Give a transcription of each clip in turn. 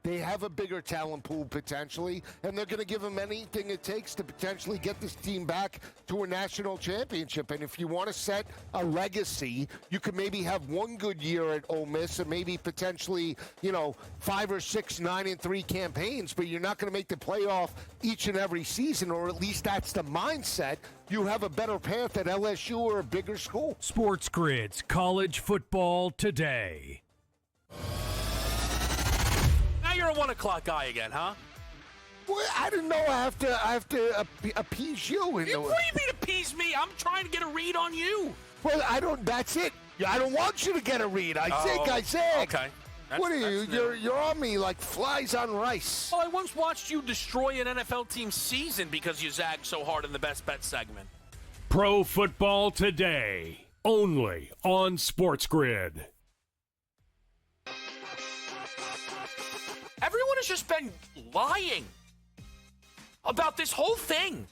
They have a bigger talent pool potentially, and they're going to give them anything it takes to potentially get this team back to a national championship. And if you want to set a legacy, you could maybe have one good year at Ole Miss and maybe potentially, 5 or 6 9-3 campaigns, but you're not going to make the playoff each and every season, or at least that's the mindset. You have a better path at LSU or a bigger school. SportsGrid's College Football Today. Now you're a 1 o'clock guy again, huh? Well, I didn't know I have to appease you. What do you mean appease me? I'm trying to get a read on you. Well, that's it. I don't want you to get a read. I said. Okay. What are you? You're on me like flies on rice. Well, I once watched you destroy an NFL team's season because you zagged so hard in the Best Bet segment. Pro Football Today, only on SportsGrid. Everyone has just been lying about this whole thing.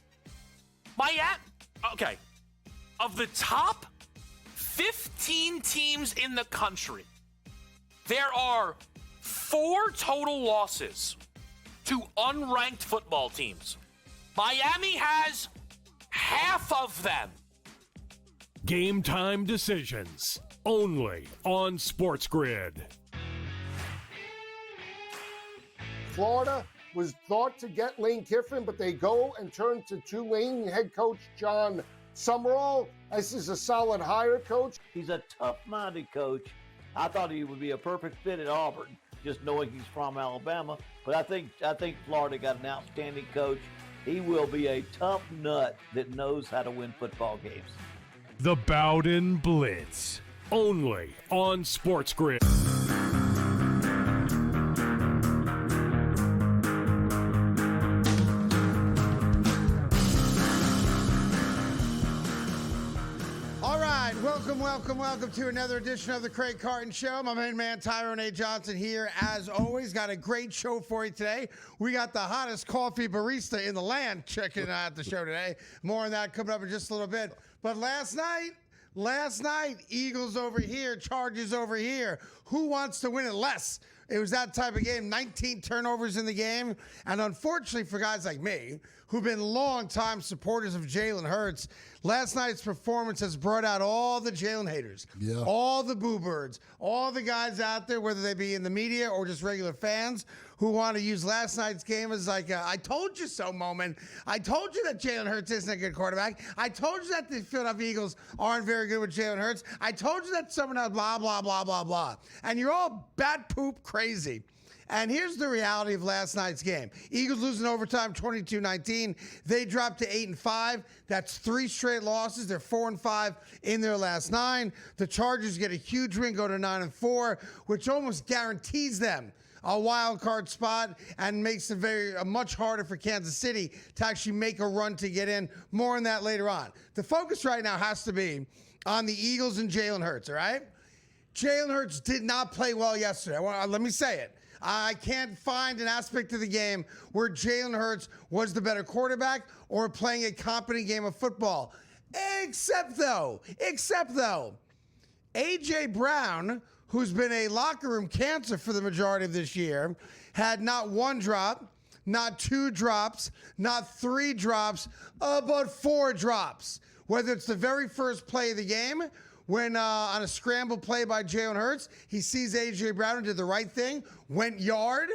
Okay. Of the top 15 teams in the country, there are 4 total losses to unranked football teams. Miami has half of them. Game time decisions, only on SportsGrid. Florida was thought to get Lane Kiffin, but they go and turn to Tulane head coach John Summerall. This is a solid hire, coach. He's a tough-minded coach. I thought he would be a perfect fit at Auburn, just knowing he's from Alabama. But I think Florida got an outstanding coach. He will be a tough nut that knows how to win football games. The Bowden Blitz, only on SportsGrid. Welcome to another edition of the Craig Carton Show. My main man, Tyrone A. Johnson here. As always, got a great show for you today. We got the hottest coffee barista in the land checking out the show today. More on that coming up in just a little bit. But last night, Eagles over here, Chargers over here. Who wants to win it less? It was that type of game, 19 turnovers in the game. And unfortunately for guys like me, who've been longtime supporters of Jalen Hurts, last night's performance has brought out all the Jalen haters, all the boo birds, all the guys out there, whether they be in the media or just regular fans, who want to use last night's game as like a I told you so moment. I told you that Jalen Hurts isn't a good quarterback. I told you that the Philadelphia Eagles aren't very good with Jalen Hurts. I told you that someone else blah, blah, blah, blah, blah. And you're all bat poop crazy. And here's the reality of last night's game. Eagles losing overtime 22-19. They dropped to 8-5. That's 3 straight losses. They're 4-5 in their last 9. The Chargers get a huge win, go to 9-4, which almost guarantees them a wild card spot and makes it much harder for Kansas City to actually make a run to get in. More on that later on. The focus right now has to be on the Eagles and Jalen Hurts, all right? Jalen Hurts did not play well yesterday. Let me say it. I can't find an aspect of the game where Jalen Hurts was the better quarterback or playing a competent game of football. Except though, A.J. Brown, who's been a locker room cancer for the majority of this year, had not 1 drop, not 2 drops, not 3 drops, but 4 drops. Whether it's the very first play of the game, when on a scramble play by Jalen Hurts, he sees A.J. Brown and did the right thing, went yard,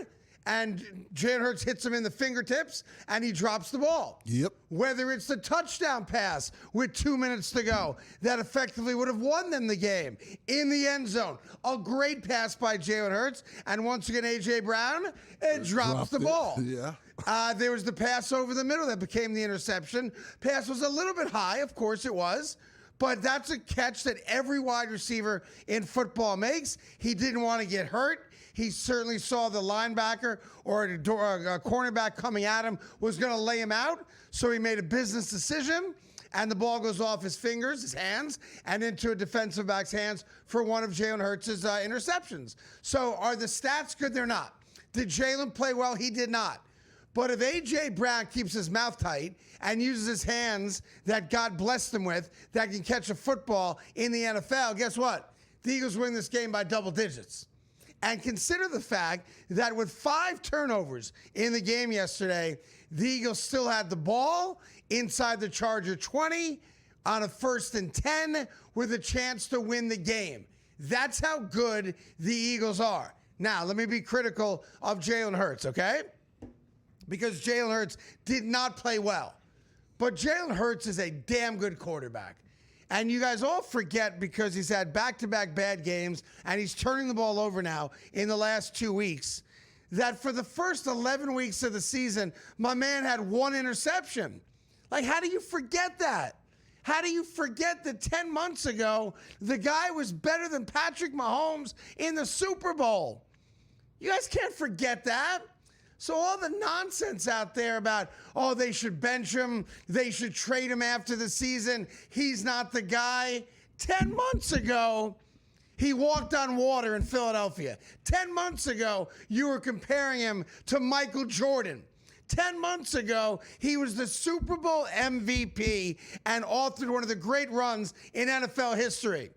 and Jalen Hurts hits him in the fingertips, and he drops the ball. Yep. Whether it's the touchdown pass with 2 minutes to go that effectively would have won them the game in the end zone. A great pass by Jalen Hurts, and once again, A.J. Brown drops the ball. Yeah. There was the pass over the middle that became the interception. Pass was a little bit high, of course it was. But that's a catch that every wide receiver in football makes. He didn't want to get hurt. He certainly saw the linebacker or a cornerback coming at him was going to lay him out. So he made a business decision, and the ball goes off his fingers, his hands, and into a defensive back's hands for one of Jalen Hurts' interceptions. So are the stats good? They're not. Did Jalen play well? He did not. But if A.J. Brown keeps his mouth tight and uses his hands that God blessed him with that can catch a football in the NFL, guess what? The Eagles win this game by double digits. And consider the fact that with 5 turnovers in the game yesterday, the Eagles still had the ball inside the Charger 20 on a 1st and 10 with a chance to win the game. That's how good the Eagles are. Now, let me be critical of Jalen Hurts, okay? Because Jalen Hurts did not play well. But Jalen Hurts is a damn good quarterback. And you guys all forget because he's had back-to-back bad games and he's turning the ball over now in the last 2 weeks, that for the first 11 weeks of the season, my man had 1 interception. Like, how do you forget that? How do you forget that 10 months ago, the guy was better than Patrick Mahomes in the Super Bowl? You guys can't forget that. So all the nonsense out there about, oh, they should bench him, they should trade him after the season, he's not the guy. 10 months ago, he walked on water in Philadelphia. 10 months ago, you were comparing him to Michael Jordan. 10 months ago, he was the Super Bowl MVP and authored one of the great runs in NFL history.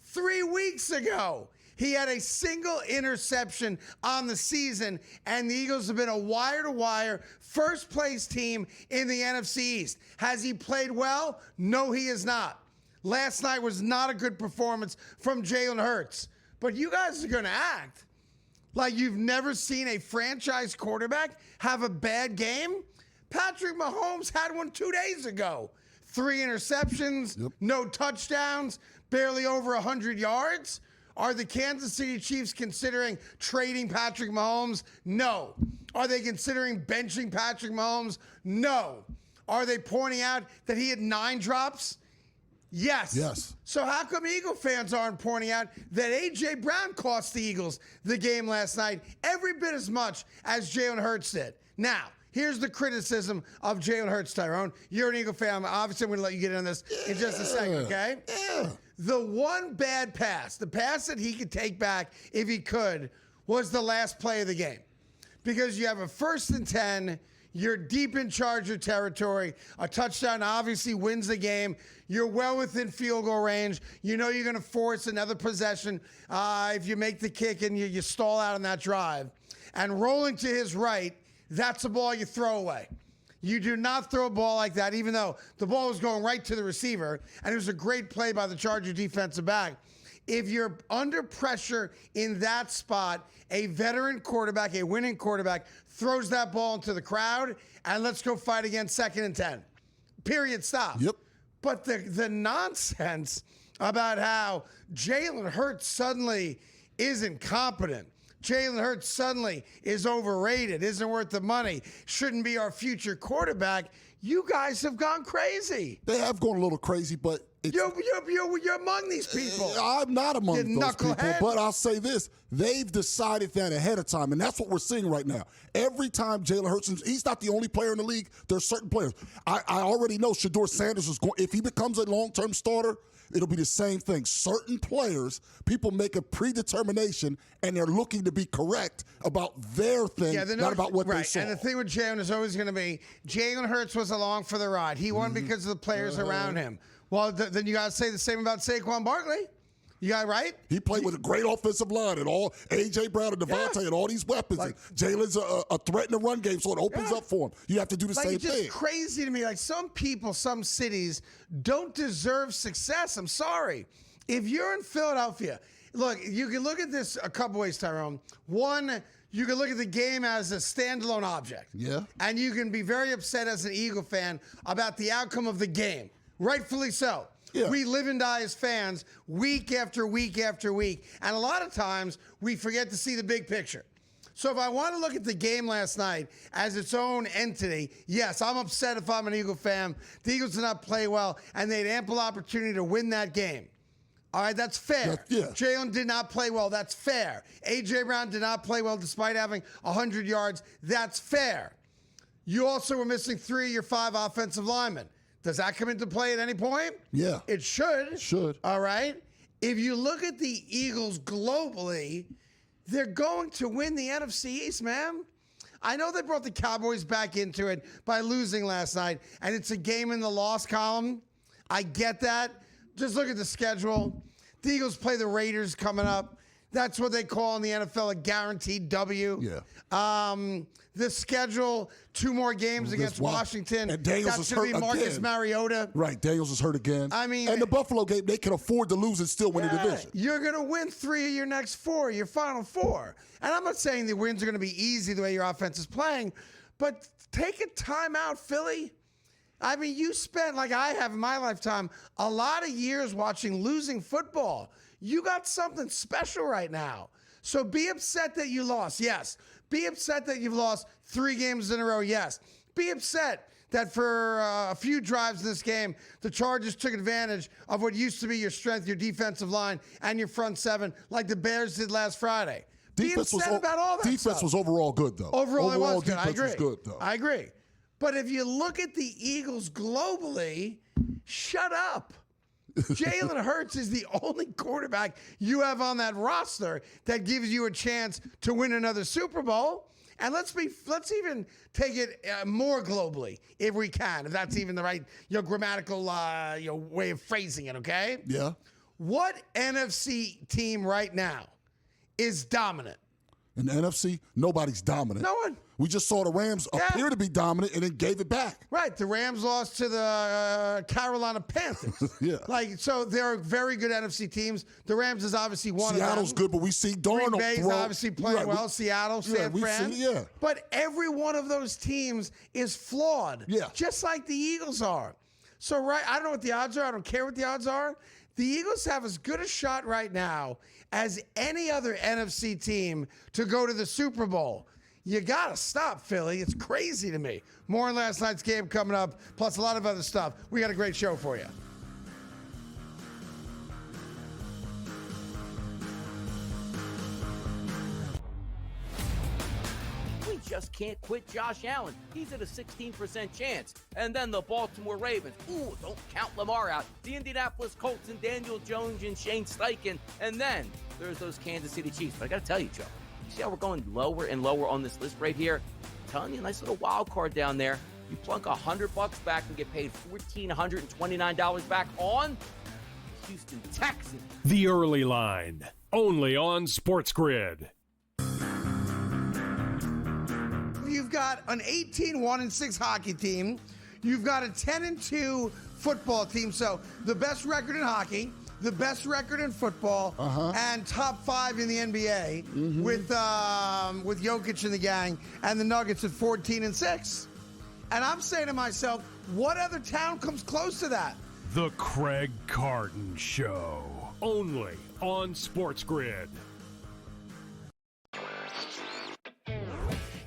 3 weeks ago, he had a single interception on the season, and the Eagles have been a wire-to-wire first-place team in the NFC East. Has he played well? No, he has not. Last night was not a good performance from Jalen Hurts. But you guys are going to act like you've never seen a franchise quarterback have a bad game. Patrick Mahomes had one 2 days ago. 3 interceptions, no touchdowns, barely over 100 yards. Are the Kansas City Chiefs considering trading Patrick Mahomes? No. Are they considering benching Patrick Mahomes? No. Are they pointing out that he had 9 drops? Yes. Yes. So how come Eagle fans aren't pointing out that A.J. Brown cost the Eagles the game last night every bit as much as Jalen Hurts did? Now, here's the criticism of Jalen Hurts, Tyrone. You're an Eagle fan. Obviously, I'm going to let you get into this in just a second, okay? Yeah. The one bad pass, the pass that he could take back if he could, was the last play of the game. Because you have a 1st and 10, you're deep in Charger territory, a touchdown obviously wins the game, you're well within field goal range, you know you're going to force another possession if you make the kick and you stall out on that drive. And rolling to his right, that's a ball you throw away. You do not throw a ball like that, even though the ball was going right to the receiver, and it was a great play by the Charger defensive back. If you're under pressure in that spot, a veteran quarterback, a winning quarterback, throws that ball into the crowd, and let's go fight again 2nd and 10. Period, stop. Yep. But the nonsense about how Jalen Hurts suddenly isn't competent, Jalen Hurts suddenly is overrated, isn't worth the money, shouldn't be our future quarterback. You guys have gone crazy. They have gone a little crazy, but You're among these people. I'm not among You those people, knucklehead. but I'll say this. They've decided that ahead of time, and that's what we're seeing right now. Every time Jalen Hurts, he's not the only player in the league. There's certain players. I already know Shedeur Sanders is going, if he becomes a long-term starter, it'll be the same thing. Certain players, people make a predetermination, and they're looking to be correct about their thing, not about what they saw. And the thing with Jalen is always going to be, Jalen Hurts was along for the ride. He won because of the players around him. Well, then you got to say the same about Saquon Barkley. You got it right? He played with a great offensive line and all A.J. Brown and Devontae and all these weapons. Like, and Jalen's a threat in the run game, so it opens up for him. You have to do the same it's just thing. crazy to me. Like, some people, some cities don't deserve success. I'm sorry. If you're in Philadelphia, look, you can look at this a couple ways, Tyrone. One, you can look at the game as a standalone object. Yeah. And you can be very upset as an Eagle fan about the outcome of the game. Rightfully so. Yeah. We live and die as fans week after week after week. And a lot of times we forget to see the big picture. So if I want to look at the game last night as its own entity, yes, I'm upset if I'm an Eagle fan. The Eagles did not play well, and they had ample opportunity to win that game. All right, that's fair. Yeah. Jalen did not play well. That's fair. A.J. Brown did not play well despite having 100 yards. That's fair. You also were missing 3 of your 5 offensive linemen. Does that come into play at any point? Yeah. It should. It should. All right? If you look at the Eagles globally, they're going to win the NFC East, man. I know they brought the Cowboys back into it by losing last night, and it's a game in the loss column. I get that. Just look at the schedule. The Eagles play the Raiders coming up. That's what they call in the NFL a guaranteed W. Yeah. The schedule, 2 more games against Washington. And Daniels That's is going to hurt be Marcus again. Mariota. Right, Daniels is hurt again. I mean, and the Buffalo game, they can afford to lose and still win the division. You're going to win 3 of your next 4, your final 4. And I'm not saying the wins are going to be easy the way your offense is playing, but take a time out, Philly. I mean, you spent, like I have in my lifetime, a lot of years watching losing football. You got something special right now. So be upset that you lost, yes. Be upset that you've lost 3 games in a row, yes. Be upset that for a few drives in this game, the Chargers took advantage of what used to be your strength, your defensive line, and your front 7, like the Bears did last Friday. Be upset about all that defense stuff. was overall good, though. Overall, it was good. I agree. Was good, though. I agree. But if you look at the Eagles globally, shut up. Jalen Hurts is the only quarterback you have on that roster that gives you a chance to win another Super Bowl. And let's even take it more globally, if we can, if that's even the right grammatical way of phrasing it. Okay? Yeah. What NFC team right now is dominant? In the NFC, nobody's dominant. No one. We just saw the Rams appear to be dominant and then gave it back. Right. The Rams lost to the Carolina Panthers. Yeah. So there are very good NFC teams. The Rams is obviously one Seattle's of them. good, but we see Darnold Green Bay's throw. obviously playing well. Seattle, San Fran. Yeah. But every one of those teams is flawed. Yeah. Just like the Eagles are. So, I don't know what the odds are. I don't care what the odds are. The Eagles have as good a shot right now as any other NFC team to go to the Super Bowl. You got to stop, Philly. It's crazy to me. More on last night's game coming up, plus a lot of other stuff. We got a great show for you. We just can't quit Josh Allen. He's at a 16% chance. And then the Baltimore Ravens. Ooh, don't count Lamar out. The Indianapolis Colts and Daniel Jones and Shane Steichen. And then there's those Kansas City Chiefs. But I got to tell you, Joe, you see how we're going lower and lower on this list right here? I'm telling you, a nice little wild card down there. You plunk $100 back and get paid $1,429 back on Houston Texans. The Early Line, only on SportsGrid. You've got an 18-1-6 hockey team. You've got a 10-2 football team. So the best record in hockey, the best record in football, and top 5 in the NBA with Jokic and the gang, and the Nuggets at 14-6. And I'm saying to myself, what other town comes close to that? The Craig Carton Show, only on SportsGrid.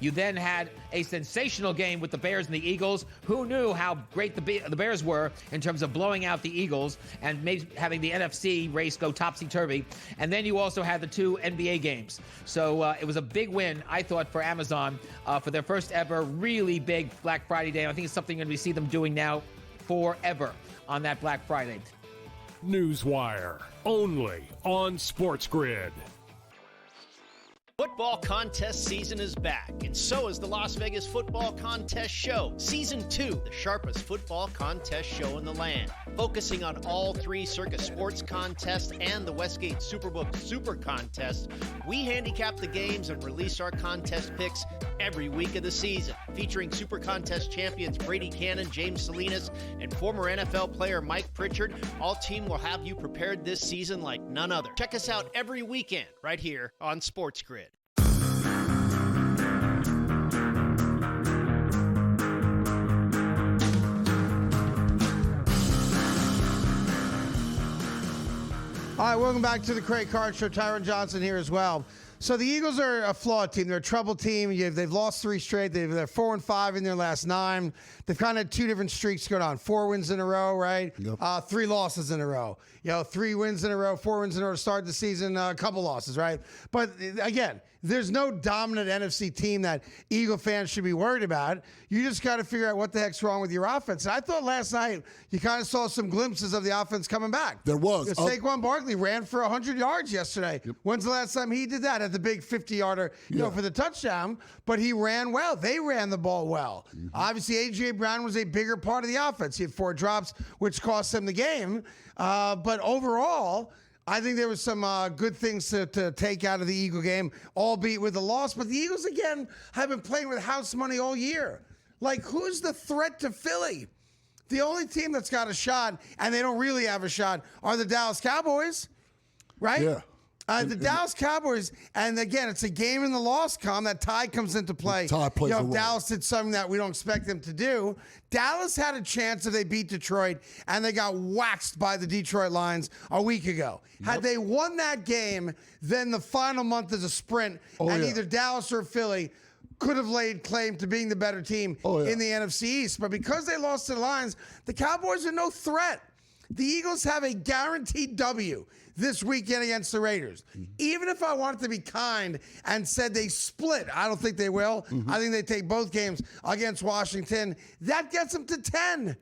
You then had a sensational game with the Bears and the Eagles. Who knew how great the Bears were in terms of blowing out the Eagles and maybe having the NFC race go topsy-turvy. And then you also had the 2 NBA games. So it was a big win, I thought, for Amazon for their first ever really big Black Friday day. I think it's something we see them doing now forever on that Black Friday. Newswire, only on SportsGrid. Football contest season is back, and so is the Las Vegas Football Contest Show. Season 2, the sharpest football contest show in the land. Focusing on all 3 Circus Sports contests and the Westgate Superbook Super Contest, we handicap the games and release our contest picks every week of the season. Featuring Super Contest champions Brady Cannon, James Salinas, and former NFL player Mike Pritchard, all team will have you prepared this season like none other. Check us out every weekend right here on SportsGrid. All right, welcome back to the Craig Carton Show. Tyron Johnson here as well. So the Eagles are a flawed team. They're a troubled team. They've lost 3 straight. They're 4-5 in their last 9. They've kind of had 2 different streaks going on. 4 wins in a row, right? Yep. 3 losses in a row. 3 wins in a row, 4 wins in a row to start the season, a couple losses, right? But again, there's no dominant NFC team that Eagle fans should be worried about. You just got to figure out what the heck's wrong with your offense. And I thought last night you kind of saw some glimpses of the offense coming back. There was. Saquon Barkley ran for 100 yards yesterday. Yep. When's the last time he did that? At the big 50-yarder, for the touchdown. But he ran well. They ran the ball well. Obviously, A.J. Brown was a bigger part of the offense. He had 4 drops, which cost them the game. But overall, I think there was some good things to take out of the Eagle game, albeit with a loss. But the Eagles, again, have been playing with house money all year. Like, who's the threat to Philly? The only team that's got a shot, and they don't really have a shot, are the Dallas Cowboys, right? Yeah. The Dallas Cowboys, and again, it's a game in the loss column. That tie comes into play. Tie plays a role. Dallas did something that we don't expect them to do. Dallas had a chance if they beat Detroit, and they got waxed by the Detroit Lions a week ago. Had they won that game, then the final month is a sprint, and either Dallas or Philly could have laid claim to being the better team in the NFC East. But because they lost to the Lions, the Cowboys are no threat. The Eagles have a guaranteed W this weekend against the Raiders. Even if I wanted to be kind and said they split, I don't think they will. I think they take both games against Washington. That gets them to 10.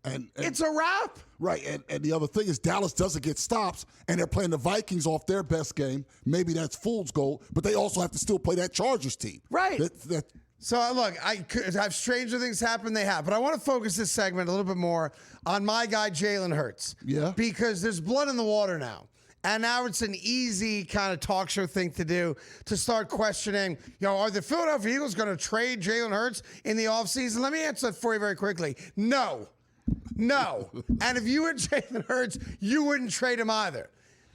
And it's a wrap. Right, and the other thing is Dallas doesn't get stops, and they're playing the Vikings off their best game. Maybe that's fool's gold, but they also have to still play that Chargers team. Right. So, look, I could have stranger things happen. They have. But I want to focus this segment a little bit more on my guy, Jalen Hurts. Yeah. Because there's blood in the water now. And now it's an easy kind of talk show thing to do to start questioning, are the Philadelphia Eagles going to trade Jalen Hurts in the offseason? Let me answer that for you very quickly. No. And if you were Jalen Hurts, you wouldn't trade him either.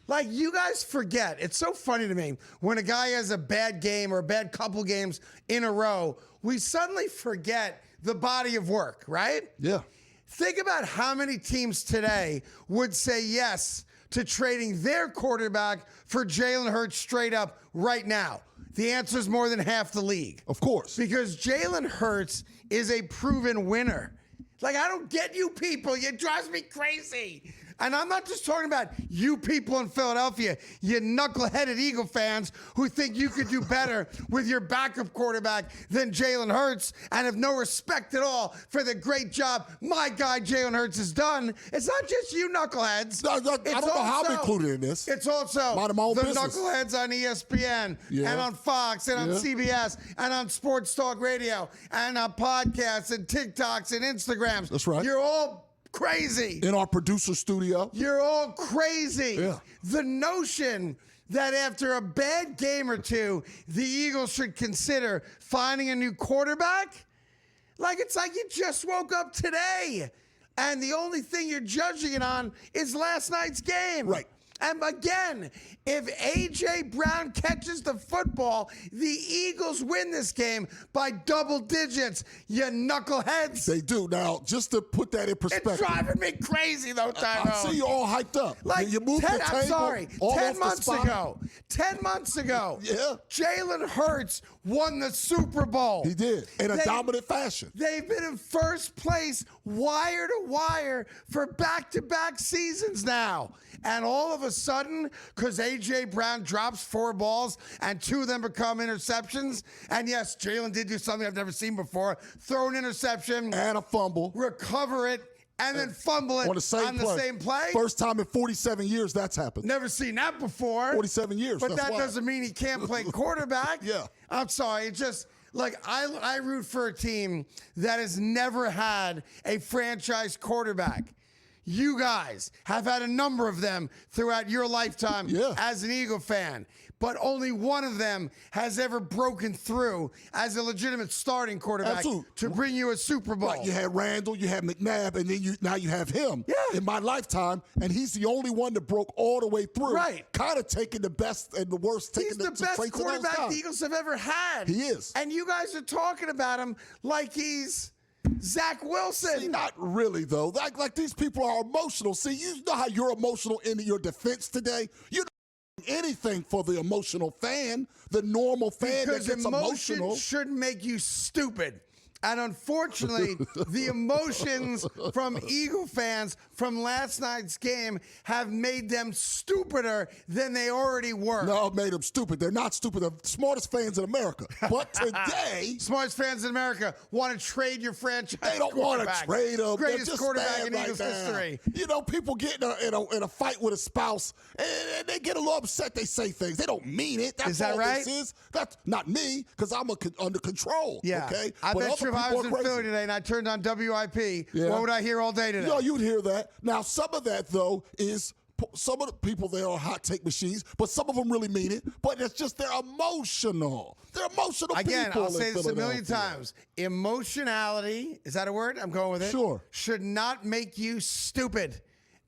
Like, you guys forget. It's so funny to me when a guy has a bad game or a bad couple games in a row, we suddenly forget the body of work, right? Yeah. Think about how many teams today would say yes to trading their quarterback for Jalen Hurts straight up right now. The answer is more than half the league. Of course. Because Jalen Hurts is a proven winner. Like, I don't get you people. It drives me crazy. And I'm not just talking about you people in Philadelphia, you knuckleheaded Eagle fans who think you could do better with your backup quarterback than Jalen Hurts and have no respect at all for the great job my guy Jalen Hurts has done. It's not just you knuckleheads. I don't know how I'm included in this. It's also my own the business. knuckleheads on ESPN and on Fox and on CBS and on Sports Talk Radio and on podcasts and TikToks and Instagrams. That's right. You're all crazy. In our producer studio. You're all crazy. Yeah. The notion that after a bad game or two, the Eagles should consider finding a new quarterback, it's like you just woke up today, and the only thing you're judging it on is last night's game. Right. And again, if A.J. Brown catches the football, the Eagles win this game by double digits, you knuckleheads. They do. Now, just to put that in perspective. It's driving me crazy, though, Tyrone. I see you all hyped up. Like, you moved the table I'm sorry, all 10 off the months spot. ago, 10 months ago, Jalen Hurts won the Super Bowl. He did, in a dominant fashion. They've been in first place, wire to wire, for back-to-back seasons now. And all of a sudden, because A.J. Brown drops 4 balls and 2 of them become interceptions, and yes, Jalen did do something I've never seen before, throw an interception. And a fumble. Recover it, and then fumble it on the same play. First time in 47 years that's happened. Never seen that before. 47 years. But that doesn't mean he can't play quarterback. Yeah. I'm sorry. It's just, I root for a team that has never had a franchise quarterback. You guys have had a number of them throughout your lifetime as an Eagle fan, but only one of them has ever broken through as a legitimate starting quarterback to bring you a Super Bowl. Right, you had Randall, you had McNabb, and then now you have him in my lifetime, and he's the only one that broke all the way through. Right. Kind of taking the best and the worst. He's the best quarterback the Eagles have ever had. He is. And you guys are talking about him like he's Zach Wilson. See, not really, though. Like these people are emotional. See, you know how you're emotional in your defense today? You don't do anything for the emotional fan, the normal fan that gets emotional. Emotion shouldn't make you stupid. And unfortunately, the emotions from Eagle fans from last night's game have made them stupider than they already were. No, it made them stupid. They're not stupid. They're the smartest fans in America. But today... smartest fans in America want to trade your franchise. They don't want to trade them. Greatest quarterback in Eagles history. You know, people get in a fight with a spouse, and they get a little upset. They say things. They don't mean it. That's is that all right? This is. That's not me, because I'm under control. Yeah. Okay? I bet you if I was in crazy. Philly today and I turned on WIP, what would I hear all day today? No, you'd hear that. Now, some of that, though, is some of the people there are hot take machines, but some of them really mean it. But it's just they're emotional. They're emotional Again, people. I'll say in this a million Philadelphia. times. Emotionality, is that a word? I'm going with it. Sure. Should not make you stupid.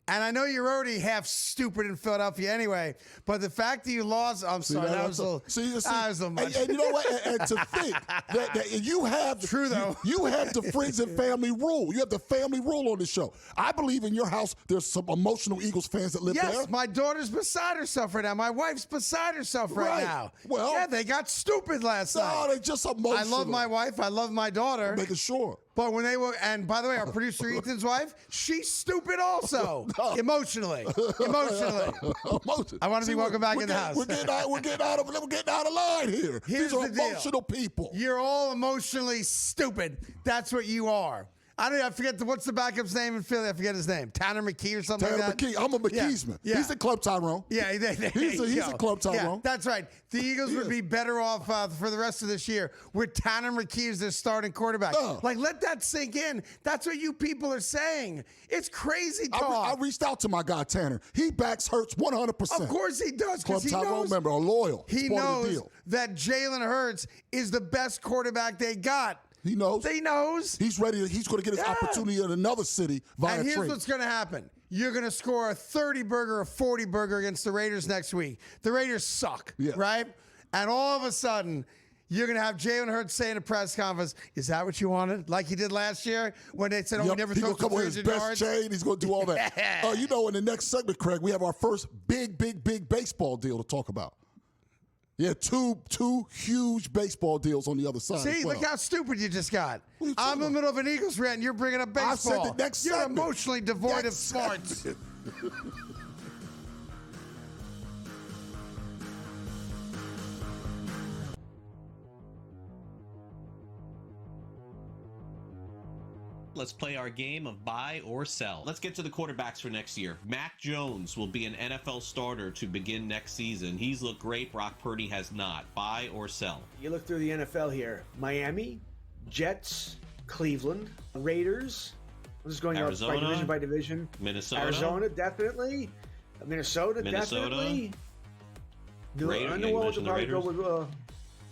And I know you're already half stupid in Philadelphia anyway, but the fact that you lost, I'm sorry, that was a little, that was a much. And you know what? And to think that you have True, though. You have the friends and family rule. You have the family rule on the show. I believe in your house there's some emotional Eagles fans that live there. Yes, my daughter's beside herself right now. My wife's beside herself right now. Well, yeah, they got stupid last night. No, they just emotional. I love my wife. I love my daughter. Making sure. But when they were, and by the way, our producer Ethan's wife, she's stupid also, emotionally. I want to be welcome back in the house. We're getting out of line here. Here's These are the deal. emotional people. You're all emotionally stupid. That's what you are. I forget what's the backup's name in Philly. I forget his name. Tanner McKee or something Tanner like that. McKee. I'm a McKeesman. Yeah. He's a Club Tyrone. Yeah, he's a Club Tyrone. Yeah, that's right. The Eagles would be better off for the rest of this year with Tanner McKee as their starting quarterback. Like, let that sink in. That's what you people are saying. It's crazy talk. I reached out to my guy Tanner. He backs Hurts 100%. Of course he does, Club because he Tyrone knows. member, a loyal. He Part of the knows deal. that Jalen Hurts is the best quarterback they got. He knows. He knows. He's ready. He's going to get his opportunity in another city via And here's trade. what's going to happen. You're going to score a 30-burger or 40-burger against the Raiders next week. The Raiders suck, right? And all of a sudden, you're going to have Jalen Hurts say in a press conference, is that what you wanted? Like he did last year when they said, we never he's throw going to come with his 300 best yards. chain. He's going to do all that. In the next segment, Craig, we have our first big baseball deal to talk about. Yeah, two huge baseball deals on the other side. See, look how stupid you just got. I'm in the middle of an Eagles rant, and you're bringing up baseball. I said the next You're segment. emotionally devoid of smarts. Let's play our game of buy or sell. Let's get to the quarterbacks for next year. Mac Jones will be an NFL starter to begin next season. He's looked great. Brock Purdy has not. Buy or sell? You look through the NFL here. Miami, Jets, Cleveland, Raiders. I'm just going Arizona, up by division by division. Minnesota. Arizona, definitely. Minnesota, definitely. New Orleans will probably go with...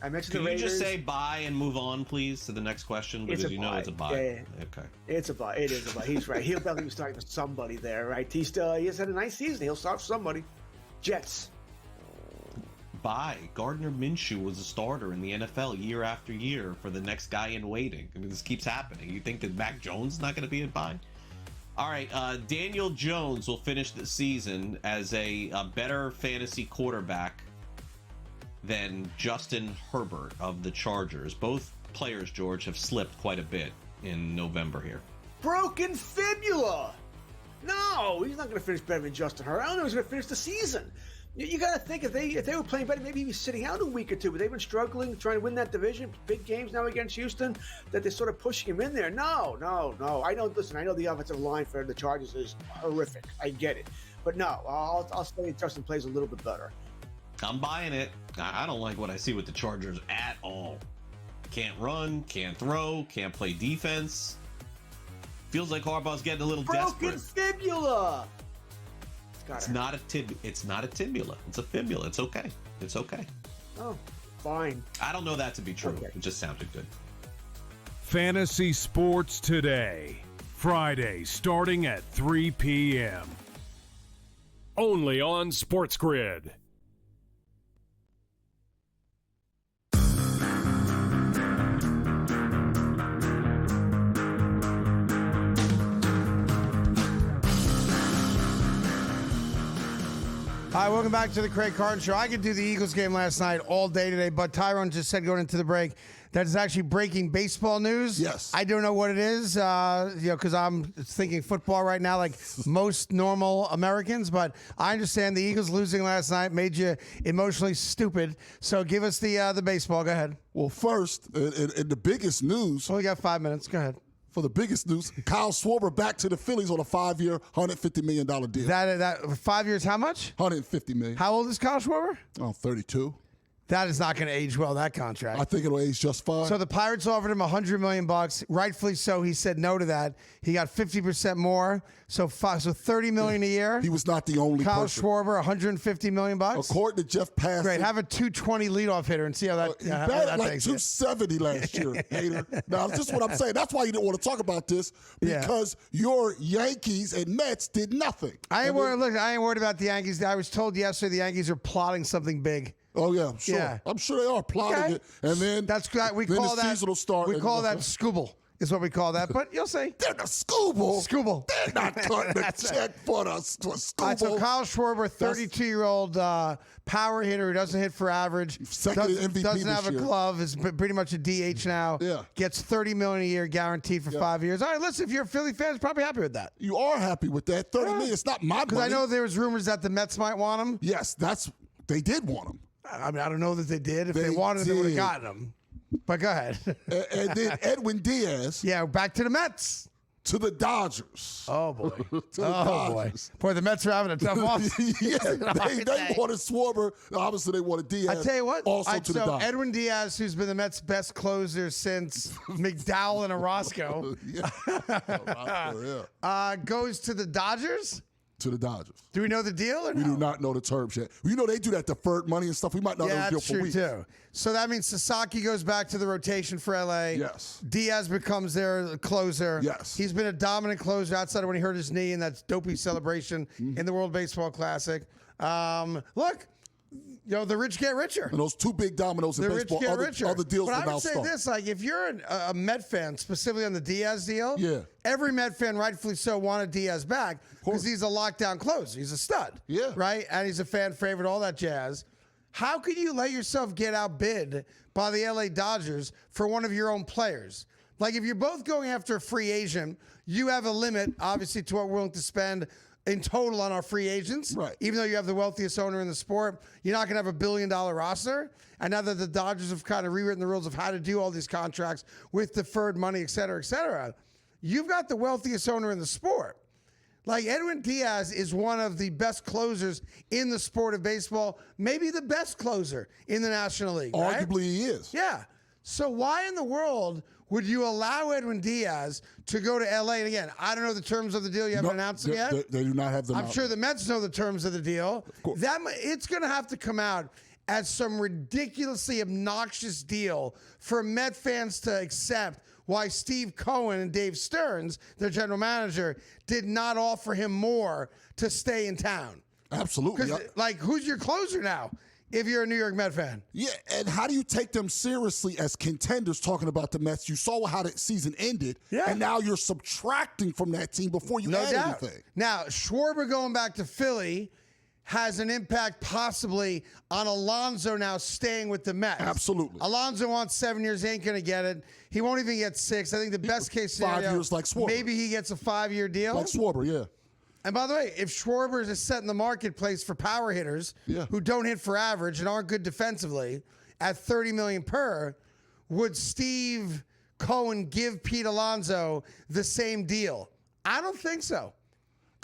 I mentioned Can the you Raiders. just say buy and move on, please, to the next question? Because you know it's a buy. Yeah. Okay. It's a buy. It is a buy. He's right. He'll definitely be starting with somebody there, right? He has had a nice season. He'll start with somebody. Jets. Buy. Gardner Minshew was a starter in the NFL year after year for the next guy in waiting. I mean, this keeps happening. You think that Mac Jones is not going to be a buy? All right, Daniel Jones will finish the season as a better fantasy quarterback than Justin Herbert of the Chargers. Both players, George, have slipped quite a bit in November here. Broken fibula. No, he's not going to finish better than Justin Herbert. I don't know if he's going to finish the season. You got to think if they were playing better, maybe he'd be sitting out a week or two. But they've been struggling, trying to win that division. Big games now against Houston, that they're sort of pushing him in there. No. I know the offensive line for the Chargers is horrific. I get it, but no, I'll say Justin plays a little bit better. I'm buying it. I don't like what I see with the Chargers at all. Can't run, can't throw, can't play defense. Feels like Harbaugh's getting a little Broken desperate. fibula. It's not a tibula. It's a fibula. It's okay. It's okay. Oh, fine. I don't know that to be true. Okay. It just sounded good. Fantasy Sports Today. Friday, starting at 3 p.m. Only on SportsGrid. Hi, welcome back to the Craig Carton Show. I could do the Eagles game last night all day today, but Tyrone just said going into the break that it's actually breaking baseball news. Yes. I don't know what it is, because I'm thinking football right now like most normal Americans, but I understand the Eagles losing last night made you emotionally stupid. So give us the baseball. Go ahead. Well, first, in the biggest news. Well, we got 5 minutes. Go ahead. For the biggest news, Kyle Schwarber back to the Phillies on a 5-year, $150 million deal. That 5 years, how much? $150 million. How old is Kyle Schwarber? Oh, 32. That is not going to age well, that contract. I think it'll age just fine. So the Pirates offered him $100 million. Rightfully so. He said no to that. He got 50% more. So $30 million a year. He was not the only Kyle person. Schwarber, $150 million. According to Jeff Passan. Great. Have a 220 leadoff hitter and see how that. He how batted that like takes 270 last year, hater. Now, this is what I'm saying. That's why you didn't want to talk about this, because your Yankees and Mets did nothing. I ain't worried about the Yankees. I was told yesterday the Yankees are plotting something big. Oh yeah, I'm sure. Yeah. I'm sure they are plotting it, and then we then call the that. season will start. We call that Scooble. Is what we call that. But you'll see. They're the Scooble. Scooble. They're not cutting the check for us to a Scooble. All right, so Kyle Schwarber, 32-year-old power hitter who doesn't hit for average. Second MVP doesn't this have a year. glove. Is pretty much a DH now. Yeah. Gets $30 million a year guaranteed for 5 years. All right, listen, if you're a Philly fan, you're probably happy with that. You are happy with that. $30 million. It's not my money. Because I know there was rumors that the Mets might want him. Yes, they did want him. I mean, I don't know that they did. If they wanted him, they would have gotten him. But go ahead. And then Edwin Diaz. Yeah, back to the Mets. To the Dodgers. Oh, boy. To the Dodgers. Boy, the Mets are having a tough off. Yeah, they wanted Schwarber. Obviously, they wanted Diaz. I tell you what. Also to the so Dodgers. Edwin Diaz, who's been the Mets' best closer since McDowell and Orozco, goes to the Dodgers. To the Dodgers. Do we know the deal or no? We do not know the terms yet. You know they do that deferred money and stuff. We might not know the deal that's for true weeks. too. So that means Sasaki goes back to the rotation for LA. Yes. Diaz becomes their closer. Yes. He's been a dominant closer outside of when he hurt his knee in that dopey celebration in the World Baseball Classic. Look, the rich get richer. And those two big dominoes in The baseball, rich get richer. other deals but will I now would say start. this, like if you're a Met fan, specifically on the Diaz deal, every Met fan, rightfully so, wanted Diaz back because he's a lockdown closer. He's a stud. Yeah. Right? And he's a fan favorite, all that jazz. How could you let yourself get outbid by the LA Dodgers for one of your own players? Like if you're both going after a free agent, you have a limit, obviously, to what we're willing to spend in total on our free agents. Right. Even though you have the wealthiest owner in the sport, you're not going to have $1 billion roster. And now that the Dodgers have kind of rewritten the rules of how to do all these contracts with deferred money, et cetera, you've got the wealthiest owner in the sport. Like Edwin Diaz is one of the best closers in the sport of baseball, maybe the best closer in the National League. Right? Arguably he is. Yeah. So why in the world would you allow Edwin Diaz to go to L.A.? And again, I don't know the terms of the deal. You haven't announced them yet? They do not have them I'm out sure yet. the Mets know the terms of the deal. Of course. It's going to have to come out as some ridiculously obnoxious deal for Met fans to accept why Steve Cohen and Dave Stearns, their general manager, did not offer him more to stay in town. Absolutely. Because, who's your closer now if you're a New York Met fan? Yeah, and how do you take them seriously as contenders talking about the Mets? You saw how the season ended, and now you're subtracting from that team before you add anything. Now, Schwarber going back to Philly has an impact possibly on Alonso now staying with the Mets. Absolutely. Alonso wants 7 years, ain't going to get it. He won't even get 6. I think the best case scenario, 5 years like Schwarber. maybe he gets a 5-year deal. Like Schwarber, yeah. And by the way, if Schwarber is set in the marketplace for power hitters who don't hit for average and aren't good defensively at $30 million per, would Steve Cohen give Pete Alonso the same deal? I don't think so.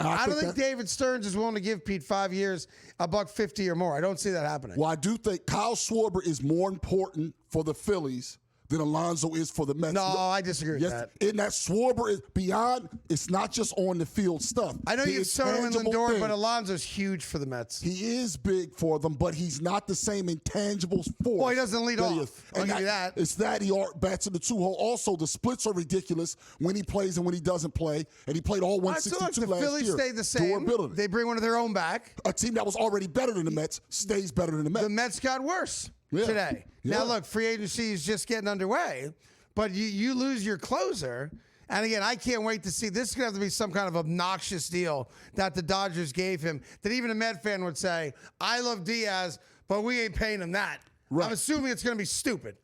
I don't think David Stearns is willing to give Pete 5 years, $150 or more. I don't see that happening. Well, I do think Kyle Schwarber is more important for the Phillies than Alonso is for the Mets. No, I disagree with that. In that Schwarber is beyond, it's not just on the field stuff. I know you have Soto and intangible Lindor, thing. but Alonso's huge for the Mets. He is big for them, but he's not the same intangible force. Well, he doesn't lead that he off. is. I'll And give you that. It's that he bats in the 2-hole. Also, the splits are ridiculous when he plays and when he doesn't play. And he played all 162 the last year. Phillies stay the same. Durability. They bring one of their own back. A team that was already better than the Mets stays better than the Mets. The Mets got worse today. Now, look, free agency is just getting underway, but you lose your closer. And again, I can't wait to see. This is going to have to be some kind of obnoxious deal that the Dodgers gave him that even a Met fan would say, I love Diaz, but we ain't paying him that. Right. I'm assuming it's going to be stupid.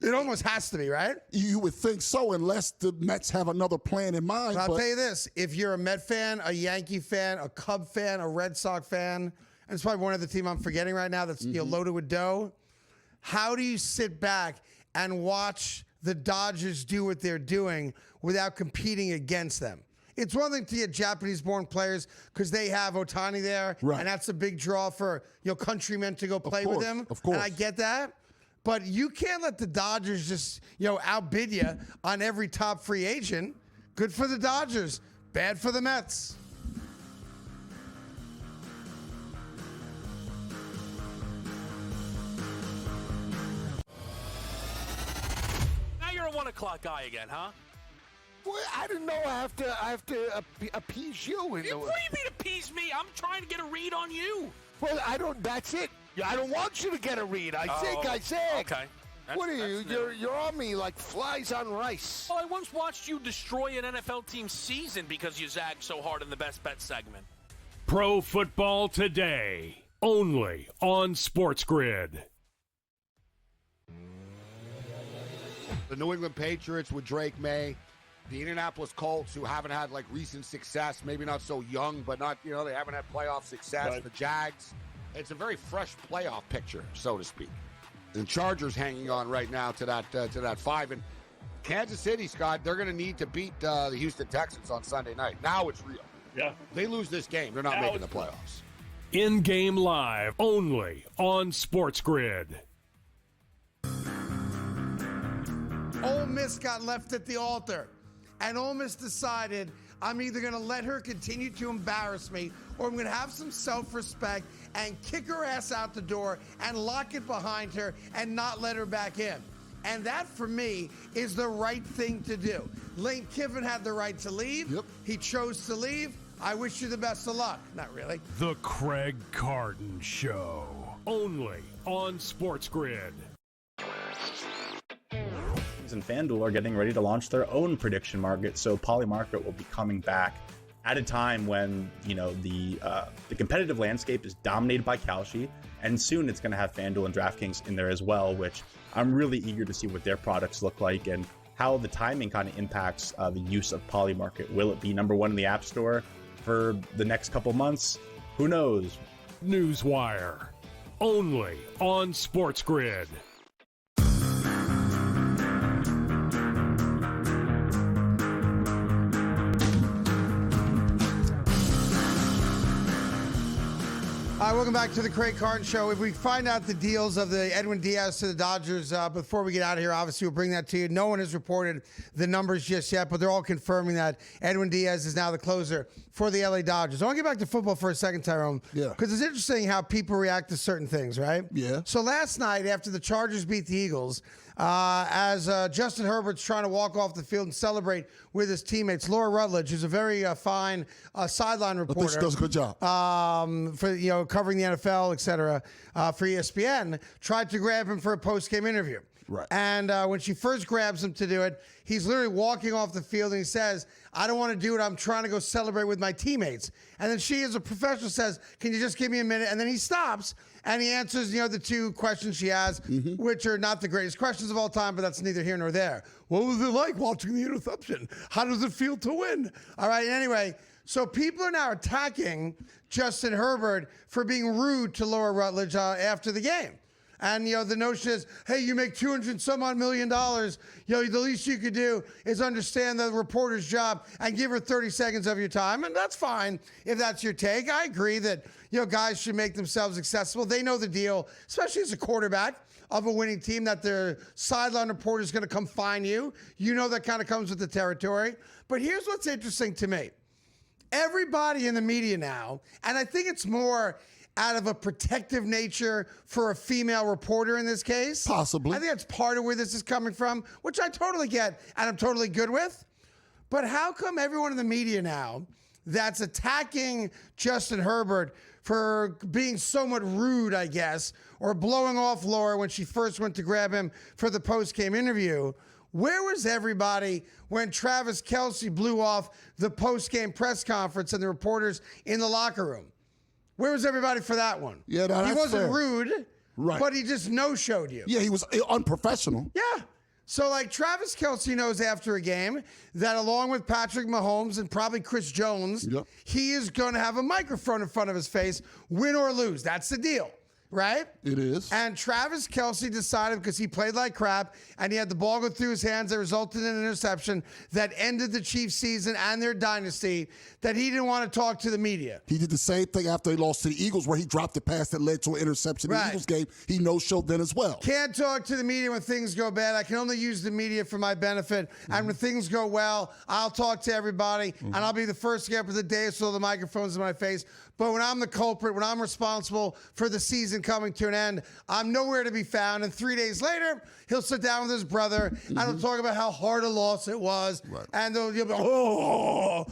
It almost has to be, right? You would think so, unless the Mets have another plan in mind. But I'll tell you this. If you're a Met fan, a Yankee fan, a Cub fan, a Red Sox fan, and it's probably one other team I'm forgetting right now that's loaded with dough, how do you sit back and watch the Dodgers do what they're doing without competing against them? It's one thing to get Japanese-born players because they have Ohtani there, Right. and that's a big draw for countrymen to go play with him. Of course. And I get that. But you can't let the Dodgers just, outbid you on every top free agent. Good for the Dodgers, bad for the Mets. Now you're a 1 o'clock guy again, huh? Well, I didn't know I have to appease you. What do you mean appease me? I'm trying to get a read on you. Well, that's it. I don't want you to get a read. I think. Okay. What are you? You're on me like flies on rice. Well, I once watched you destroy an NFL team's season because you zagged so hard in the Best Bet segment. Pro Football Today, only on SportsGrid. The New England Patriots with Drake May, the Indianapolis Colts, who haven't had recent success, maybe not so young, but not they haven't had playoff success. Right. The Jags, it's a very fresh playoff picture, so to speak. And Chargers hanging on right now to that 5. And Kansas City, Scott, they're going to need to beat the Houston Texans on Sunday night. Now it's real. Yeah. They lose this game, they're not making the playoffs. In-game live, only on SportsGrid. Ole Miss got left at the altar, and Ole Miss decided, I'm either going to let her continue to embarrass me, or I'm going to have some self-respect and kick her ass out the door and lock it behind her and not let her back in. And that, for me, is the right thing to do. Lane Kiffin had the right to leave. Yep. He chose to leave. I wish you the best of luck. Not really. The Craig Carton Show, only on SportsGrid. And FanDuel are getting ready to launch their own prediction market, so Polymarket will be coming back at a time when the competitive landscape is dominated by Kalshi, and soon it's going to have FanDuel and DraftKings in there as well, which I'm really eager to see what their products look like and how the timing kind of impacts the use of Polymarket. Will it be number one in the App Store for the next couple months? Who knows? Newswire, only on SportsGrid. Welcome back to the Craig Carton Show. If we find out the deals of the Edwin Diaz to the Dodgers before we get out of here, obviously we'll bring that to you. No one has reported the numbers just yet, but they're all confirming that Edwin Diaz is now the closer for the LA Dodgers. I want to get back to football for a second, Tyrone. Yeah. Because it's interesting how people react to certain things, right? Yeah. So last night, after the Chargers beat the Eagles, as Justin Herbert's trying to walk off the field and celebrate with his teammates, Laura Rutledge, who's a very fine sideline reporter. I think she does a good job. For covering the NFL, et cetera, for ESPN, tried to grab him for a post-game interview. Right. And when she first grabs him to do it, he's literally walking off the field and he says, I don't want to do it. I'm trying to go celebrate with my teammates. And then she, as a professional, says, can you just give me a minute? And then he stops and he answers, the two questions she has, which are not the greatest questions of all time, but that's neither here nor there. What was it like watching the interception? How does it feel to win? All right. Anyway, so people are now attacking Justin Herbert for being rude to Laura Rutledge after the game. And, the notion is, hey, you make $200 million. The least you could do is understand the reporter's job and give her 30 seconds of your time. And that's fine if that's your take. I agree that, guys should make themselves accessible. They know the deal, especially as a quarterback of a winning team, that their sideline reporter is going to come find you. That kind of comes with the territory. But here's what's interesting to me. Everybody in the media now, and I think it's more out of a protective nature for a female reporter in this case. Possibly. I think that's part of where this is coming from, which I totally get and I'm totally good with. But how come everyone in the media now that's attacking Justin Herbert for being somewhat rude, I guess, or blowing off Laura when she first went to grab him for the post-game interview, where was everybody when Travis Kelce blew off the post-game press conference and the reporters in the locker room? Where was everybody for that one? Yeah, that's he wasn't fair. Rude, right? But he just no-showed you. Yeah, he was unprofessional. Yeah. So, Travis Kelce knows after a game that along with Patrick Mahomes and probably Chris Jones, he is going to have a microphone in front of his face, win or lose. That's the deal. right? It is. And Travis Kelce decided, because he played like crap and he had the ball go through his hands that resulted in an interception that ended the Chiefs season and their dynasty, that he didn't want to talk to the media. He did the same thing after they lost to the Eagles, where he dropped the pass that led to an interception in the Eagles game. He no-showed then as well. Can't talk to the media when things go bad. I can only use the media for my benefit. And when things go well, I'll talk to everybody, and I'll be the first to get up with the day so the microphone's in my face. But when I'm the culprit, when I'm responsible for the season coming to an end, I'm nowhere to be found. And 3 days later, he'll sit down with his brother, and he'll talk about how hard a loss it was. Right. And he'll be, it'll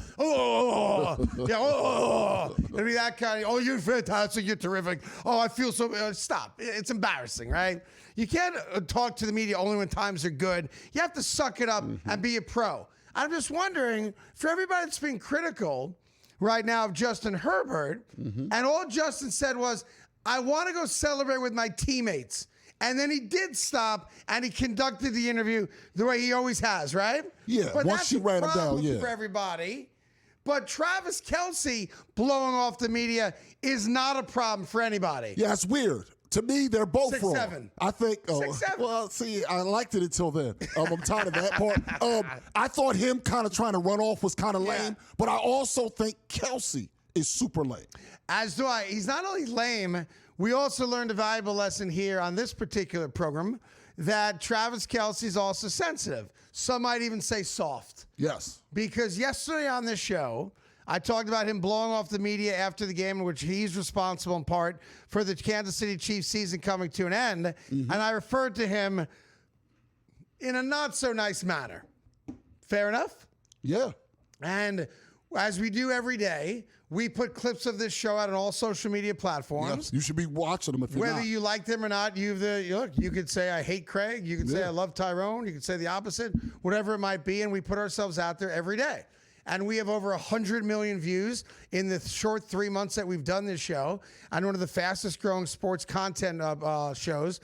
be that kind of, you're fantastic, you're terrific. I feel so, stop. It's embarrassing, right? You can't talk to the media only when times are good. You have to suck it up and be a pro. I'm just wondering, for everybody that's being critical right now of Justin Herbert, and all Justin said was, I want to go celebrate with my teammates. And then he did stop, and he conducted the interview the way he always has, right? Yeah, but once that's she ran a him problem down, yeah. for everybody. But Travis Kelce blowing off the media is not a problem for anybody. Yeah, it's weird. To me, they're both 6'7". wrong. I think. 6'7". Well, see, I liked it until then. I'm tired of that part. I thought him kind of trying to run off was kind of lame, but I also think Kelce is super lame. As do I. He's not only lame, we also learned a valuable lesson here on this particular program that Travis Kelce is also sensitive. Some might even say soft. Yes. Because yesterday on this show, I talked about him blowing off the media after the game, in which he's responsible in part for the Kansas City Chiefs season coming to an end. And I referred to him in a not so nice manner. Fair enough? Yeah. And as we do every day, we put clips of this show out on all social media platforms. Yes. You should be watching them if you're Whether not. you like them or not, you could say I hate Craig. You could say I love Tyrone. You could say the opposite, whatever it might be. And we put ourselves out there every day. And we have over 100 million views in the short 3 months that we've done this show, and one of the fastest growing sports content shows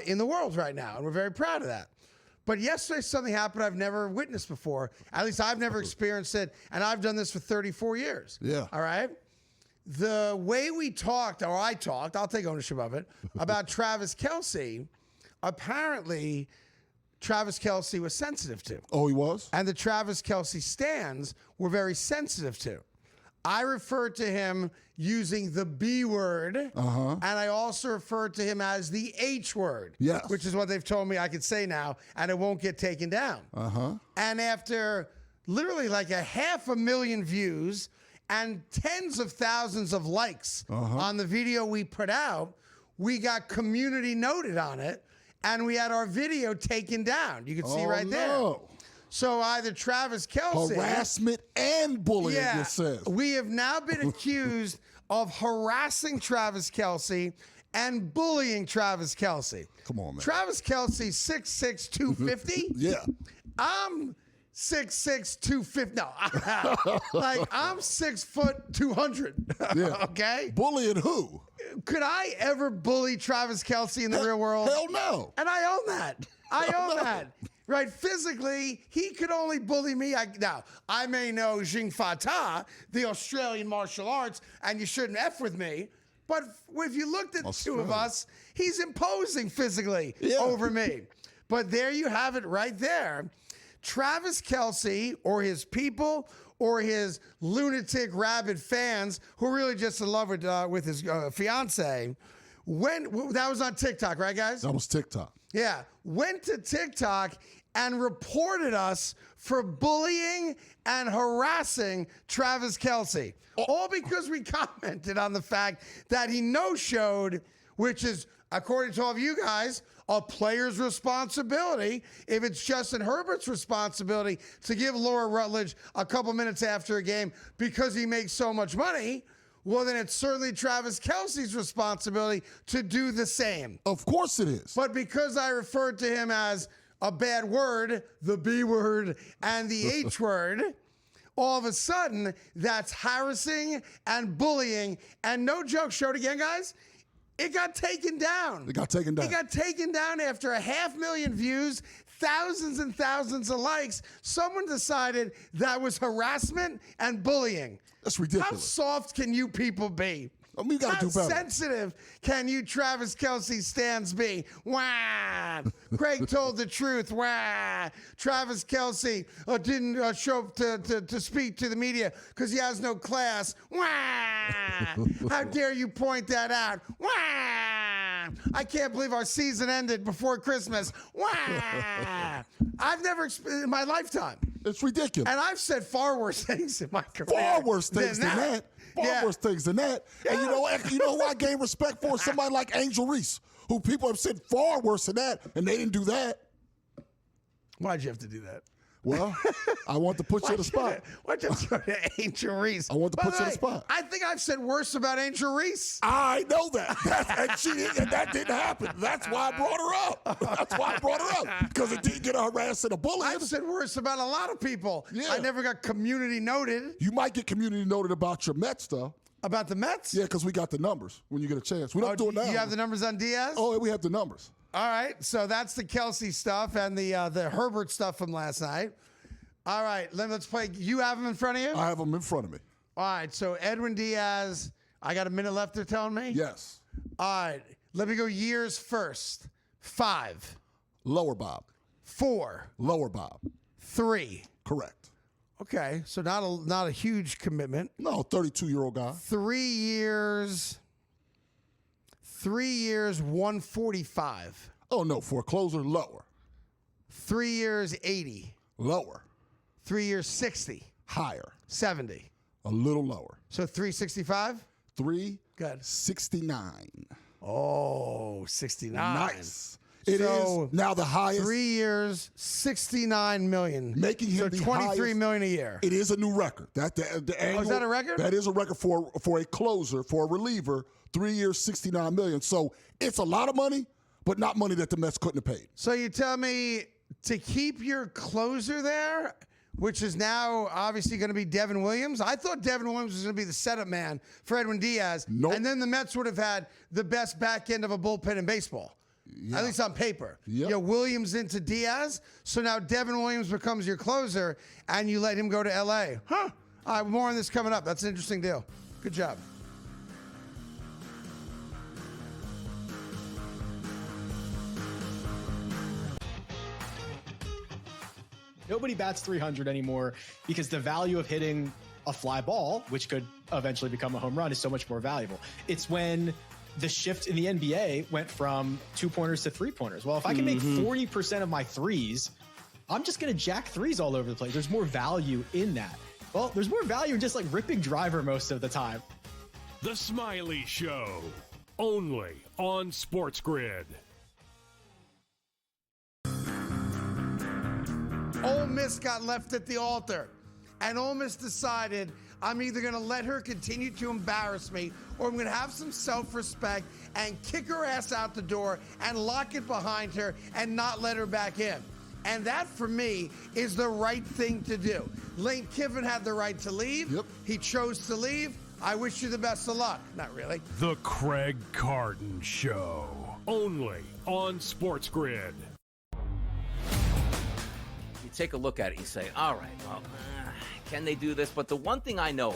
in the world right now. And we're very proud of that. But yesterday something happened I've never witnessed before. At least I've never experienced it, and I've done this for 34 years. Yeah. All right? The way we talked, or I talked, I'll take ownership of it, about Travis Kelce, apparently Travis Kelce was sensitive to. Oh, he was? And the Travis Kelce stands were very sensitive to. I referred to him using the B word, and I also referred to him as the H word, which is what they've told me I could say now, and it won't get taken down. And after literally like 500,000 views and tens of thousands of likes on the video we put out, we got community noted on it, and we had our video taken down. You can see right there. So either Travis Kelce... Harassment and bullying, it says. We have now been accused of harassing Travis Kelce and bullying Travis Kelce. Come on, man. Travis Kelce, 6'6", 250. Yeah. I'm 6'6", 250. No. Like, I'm 6 foot 200. Yeah. Okay? Bullying who? Could I ever bully Travis Kelce in the real world? Hell no. And I own that. I own that. Right, physically, he could only bully me. Now, I may know Jing Fata, the Australian martial arts, and you shouldn't F with me. But if you looked at the two of us, he's imposing physically over me. But there you have it right there. Travis Kelce, or his people, or his lunatic, rabid fans, who are really just in love with his fiance, that was on TikTok, right, guys? That was TikTok. Yeah, went to TikTok and reported us for bullying and harassing Travis Kelce. All because we commented on the fact that he no-showed, which is, according to all of you guys, a player's responsibility. If it's Justin Herbert's responsibility to give Laura Rutledge a couple minutes after a game because he makes so much money, well, then it's certainly Travis Kelce's responsibility to do the same. Of course it is. But because I referred to him as a bad word, the B word, and the H word, all of a sudden, that's harassing and bullying. And no joke, show it again, guys. It got taken down. It got taken down. It got taken down after 500,000 views, thousands and thousands of likes. Someone decided that was harassment and bullying. That's ridiculous. How soft can you people be? I mean, we got to do better. How sensitive can you Travis Kelce stands be? Wah! Craig told the truth. Wah! Travis Kelce didn't show up to speak to the media because he has no class. Wah! How dare you point that out? Wah! I can't believe our season ended before Christmas. Wah! I've never, in my lifetime. It's ridiculous. And I've said far worse things in my career. Far worse things than that. Far worse things than that. Yeah. And you know who I gain respect for? Somebody like Angel Reese, who people have said far worse than that, and they didn't do that. Why'd you have to do that? Well, I want to put you in the spot. Why'd you throw to Angel Reese? I want to put you in the spot. I think I've said worse about Angel Reese. I know that. And that didn't happen. That's why I brought her up. That's why I brought her up. Because it didn't get her harassed and a bully. I've said worse about a lot of people. Yeah. I never got community noted. You might get community noted about your Mets stuff. About the Mets? Yeah, because we got the numbers when you get a chance. We don't do it now. You have the numbers on Diaz? Oh, we have the numbers. All right. So that's the Kelce stuff and the Herbert stuff from last night. All right, let's play. You have them in front of you? I have them in front of me. All right, so Edwin Diaz, I got a minute left, they're telling me? Yes. All right, let me go years first. 5. Lower Bob. 4. Lower Bob. 3. Correct. Okay, so not a huge commitment. No, 32-year-old guy. 3 years, 145. Oh, no, for a closer, lower. 3 years, 80. Lower. 3 years, 60. Higher. 70. A little lower. So 365? 369. Oh, 69. Nice. It is now the highest. 3 years, $69 million. Making him the $23 million a year. It is a new record. Is that a record? That is a record for a closer, for a reliever. 3 years, $69 million. So it's a lot of money, but not money that the Mets couldn't have paid. So you tell me to keep your closer there, which is now obviously going to be Devin Williams. I thought Devin Williams was going to be the setup man for Edwin Diaz. Nope. And then the Mets would have had the best back end of a bullpen in baseball. Yeah. At least on paper. Yep. You know, Williams into Diaz. So now Devin Williams becomes your closer, and you let him go to L.A. Huh. All right, more on this coming up. That's an interesting deal. Good job. Nobody bats 300 anymore because the value of hitting a fly ball, which could eventually become a home run, is so much more valuable. It's when the shift in the NBA went from 2-pointers to 3-pointers. Well, if I can make 40% of my threes, I'm just going to jack threes all over the place. There's more value in that. Well, there's more value in just like ripping driver most of the time. The Smiley Show, only on SportsGrid. Ole Miss got left at the altar, and Ole Miss decided I'm either going to let her continue to embarrass me, or I'm going to have some self-respect and kick her ass out the door and lock it behind her and not let her back in. And that, for me, is the right thing to do. Lane Kiffin had the right to leave. Yep. He chose to leave. I wish you the best of luck. Not really. The Craig Carton Show, only on SportsGrid. You take a look at it, you say, all right, well, can they do this? But the one thing I know,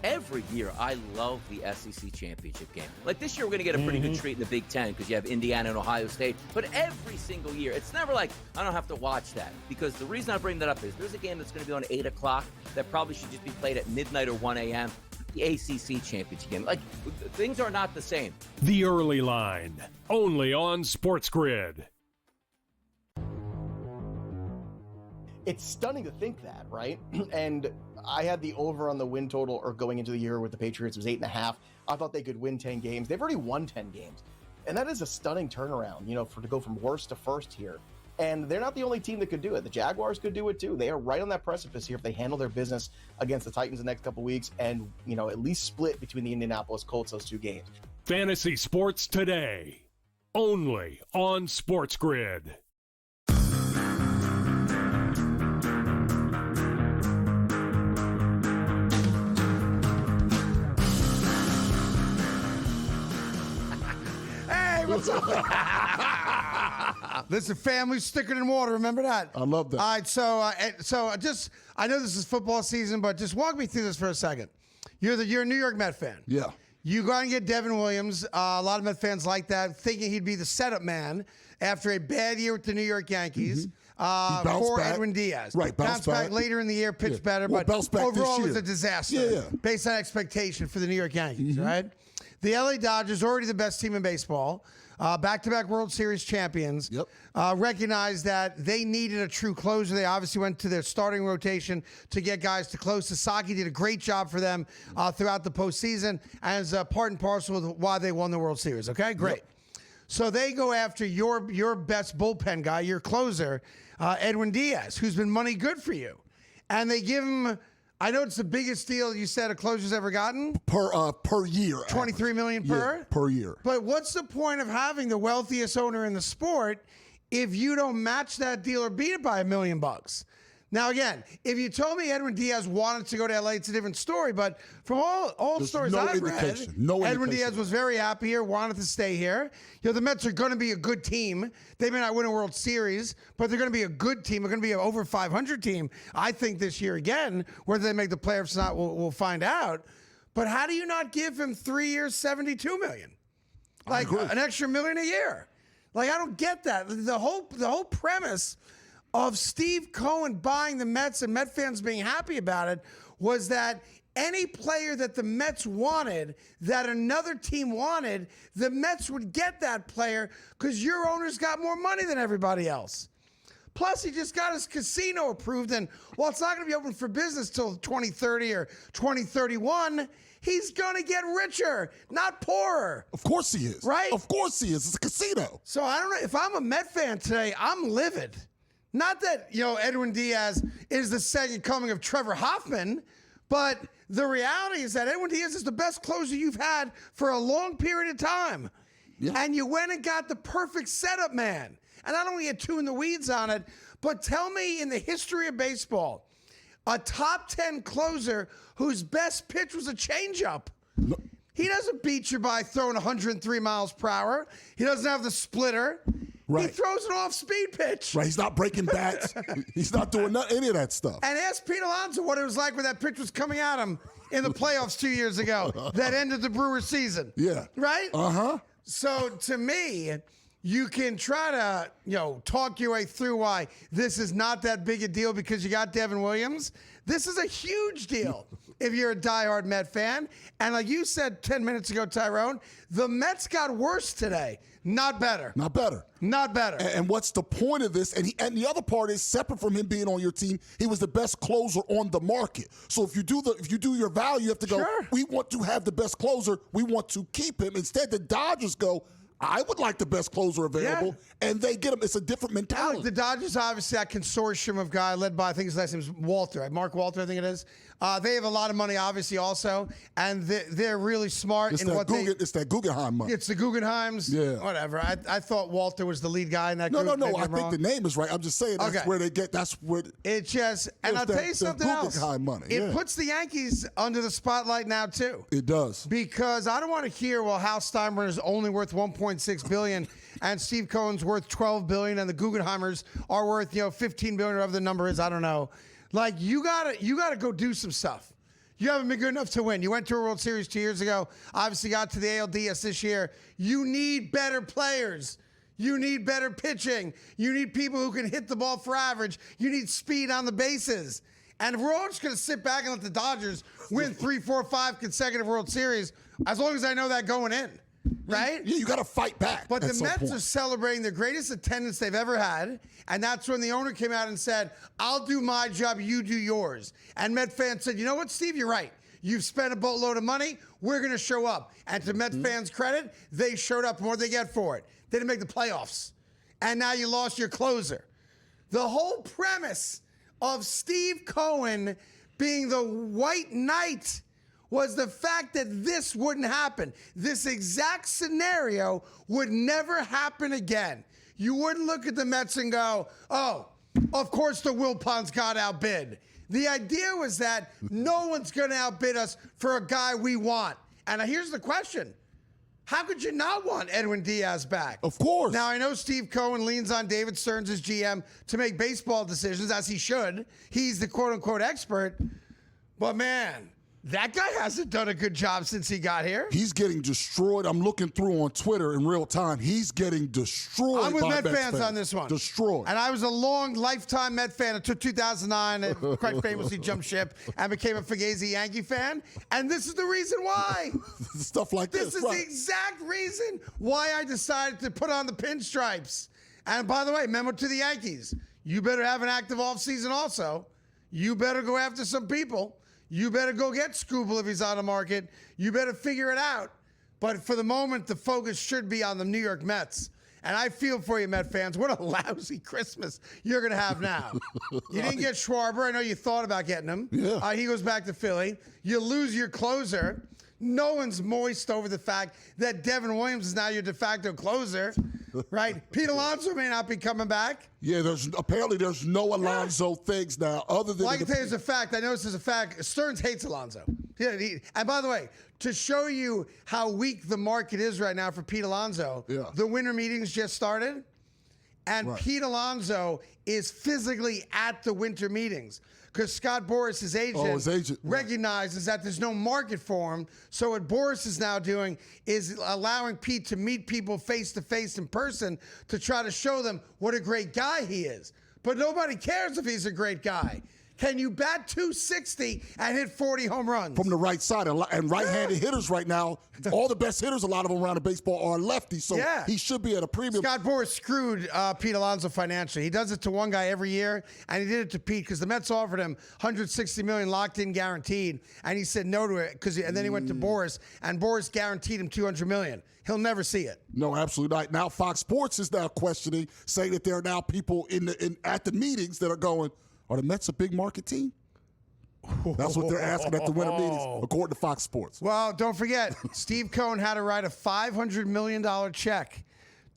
every year I love the SEC championship game. Like this year, we're going to get a pretty good treat in the Big Ten because you have Indiana and Ohio State. But every single year, it's never like I don't have to watch that. Because the reason I bring that up is there's a game that's going to be on 8 o'clock that probably should just be played at midnight or 1 a.m. The ACC championship game. Like, things are not the same. The Early Line, only on SportsGrid. It's stunning to think that, right? And I had the over on the win total, or going into the year with the Patriots, was 8.5. I thought they could win 10 games. They've already won 10 games. And that is a stunning turnaround, you know, to go from worst to first here. And they're not the only team that could do it. The Jaguars could do it too. They are right on that precipice here if they handle their business against the Titans the next couple weeks and, you know, at least split between the Indianapolis Colts, those two games. Fantasy Sports Today, only on SportsGrid. What's up? Listen, family's thicker than water. Remember that? I love that. All right, so I know this is football season, but just walk me through this for a second. You're a New York Met fan. Yeah. You got to get Devin Williams. A lot of Met fans like that, thinking he'd be the setup man after a bad year with the New York Yankees. For back. Edwin Diaz. Right, bounce back later in the year, pitched better, Well, but bounce back overall this it was year. a disaster Yeah. based on expectation for the New York Yankees, right? The LA Dodgers, already the best team in baseball, back-to-back World Series champions, recognized that they needed a true closer. They obviously went to their starting rotation to get guys to close. Sasaki did a great job for them throughout the postseason as part and parcel with why they won the World Series, okay? Great. So they go after your best bullpen guy, your closer, Edwin Diaz, who's been money good for you. And they give him, I know it's the biggest deal you said a closer's ever gotten. Per year. $23 million per? Yeah, per year. But what's the point of having the wealthiest owner in the sport if you don't match that deal or beat it by $1 million? Now, again, if you told me Edwin Diaz wanted to go to LA, it's a different story. But from all stories I've read, Edwin Diaz was very happy here, wanted to stay here. You know, the Mets are going to be a good team. They may not win a World Series, but they're going to be a good team. They're going to be an over 500 team, I think, this year again. Whether they make the playoffs or not, we'll find out. But how do you not give him 3 years, $72 million? Like an extra $1 million a year. Like, I don't get that. The whole premise of Steve Cohen buying the Mets and Met fans being happy about it was that any player that the Mets wanted, that another team wanted, the Mets would get that player because your owner's got more money than everybody else. Plus, he just got his casino approved, and while it's not going to be open for business till 2030 or 2031, he's going to get richer, not poorer. Of course he is. Right? Of course he is. It's a casino. So I don't know. If I'm a Met fan today, I'm livid. Not that, Edwin Diaz is the second coming of Trevor Hoffman, but the reality is that Edwin Diaz is the best closer you've had for a long period of time. Yeah. And you went and got the perfect setup man. And I don't want to get too in the weeds on it, but tell me in the history of baseball, a top 10 closer whose best pitch was a changeup. No. He doesn't beat you by throwing 103 miles per hour. He doesn't have the splitter. Right. He throws an off-speed pitch. Right, he's not breaking bats. He's not doing any of that stuff. And ask Pete Alonso what it was like when that pitch was coming at him in the playoffs 2 years ago that ended the Brewers season. Yeah. Right? Uh-huh. So, to me, you can try to, talk your way through why this is not that big a deal because you got Devin Williams. This is a huge deal if you're a diehard Met fan. And like you said 10 minutes ago, Tyrone, the Mets got worse today. Not better. Not better. Not better. And what's the point of this? And the other part is, separate from him being on your team, he was the best closer on the market. So if you do your value, you have to go, we want to have the best closer. We want to keep him. Instead, the Dodgers go, I would like the best closer available, and they get him. It's a different mentality. The Dodgers, obviously, that consortium of guy led by, I think his last name is Walter, Mark Walter, I think it is. They have a lot of money, obviously, also, and they're really smart It's in what It's that Guggenheim money. It's the Guggenheims. Yeah. Whatever. I thought Walter was the lead guy in that group. No. I think the name is right. I'm just saying that's where they get. That's where it just. And I'll tell you something else. Guggenheim money. It puts the Yankees under the spotlight now too. It does. Because I don't want to hear, well, Hal Steinbrenner is only worth $1.6 billion, and Steve Cohen's worth $12 billion, and the Guggenheimers are worth $15 billion, or whatever the number is. I don't know. Like you gotta go do some stuff. You haven't been good enough to win. You went to a World Series 2 years ago. Obviously got to the ALDS this year. You need better players. You need better pitching. You need people who can hit the ball for average. You need speed on the bases. And if we're all just going to sit back and let the Dodgers win 3, 4, 5 consecutive World Series, as long as I know that going in, right? Yeah, you got to fight back. But the Mets are celebrating the greatest attendance they've ever had, and that's when the owner came out and said, I'll do my job, you do yours. And Met fans said, you know what, Steve, you're right. You've spent a boatload of money. We're going to show up. And to Met fans' credit, they showed up. More they get for it. They didn't make the playoffs. And now you lost your closer. The whole premise of Steve Cohen being the white knight was the fact that this wouldn't happen. This exact scenario would never happen again. You wouldn't look at the Mets and go, oh, of course the Wilpons got outbid. The idea was that no one's going to outbid us for a guy we want. And here's the question. How could you not want Edwin Diaz back? Of course. Now, I know Steve Cohen leans on David Stearns as GM to make baseball decisions, as he should. He's the quote-unquote expert. But, man, That guy hasn't done a good job since he got here. He's getting destroyed. I'm looking through on Twitter in real time. He's getting destroyed. I'm with by Met Mets fans on this one. Destroyed. And I was a long lifetime Met fan until 2009. And quite famously jumped ship and became a Fugazi Yankee fan. And this is the reason why. Stuff like this. This is the exact reason why I decided to put on the pinstripes. And by the way, memo to the Yankees. You better have an active offseason also. You better go after some people. You better go get Scooble if he's on the market. You better figure it out. But for the moment, the focus should be on the New York Mets. And I feel for you, Met fans. What a lousy Christmas you're going to have now. You didn't get Schwarber. I know you thought about getting him. Yeah. He goes back to Philly. You lose your closer. No one's moist over the fact that Devin Williams is now your de facto closer, right? Pete Alonso may not be coming back. Yeah, there's no Alonso things now other than. Well, I can tell you as a fact. I know this is a fact. Stearns hates Alonso. Yeah, and by the way, to show you how weak the market is right now for Pete Alonso, the winter meetings just started, and Pete Alonso is physically at the winter meetings. Because Scott Boras, his agent, recognizes that there's no market for him. So what Boras is now doing is allowing Pete to meet people face-to-face in person to try to show them what a great guy he is. But nobody cares if he's a great guy. Can you bat 260 and hit 40 home runs? From the right side. And right-handed hitters right now, all the best hitters, a lot of them around the baseball, are lefties. So he should be at a premium. Scott Boras screwed Pete Alonso financially. He does it to one guy every year, and he did it to Pete because the Mets offered him $160 million locked in guaranteed, and he said no to it. And then he went to Boras, and Boras guaranteed him $200 million. He'll never see it. No, absolutely not. Now Fox Sports is now questioning, saying that there are now people at the meetings that are going, are the Mets a big market team? That's what they're asking at the winter meetings, according to Fox Sports. Well, don't forget, Steve Cohen had to write a $500 million check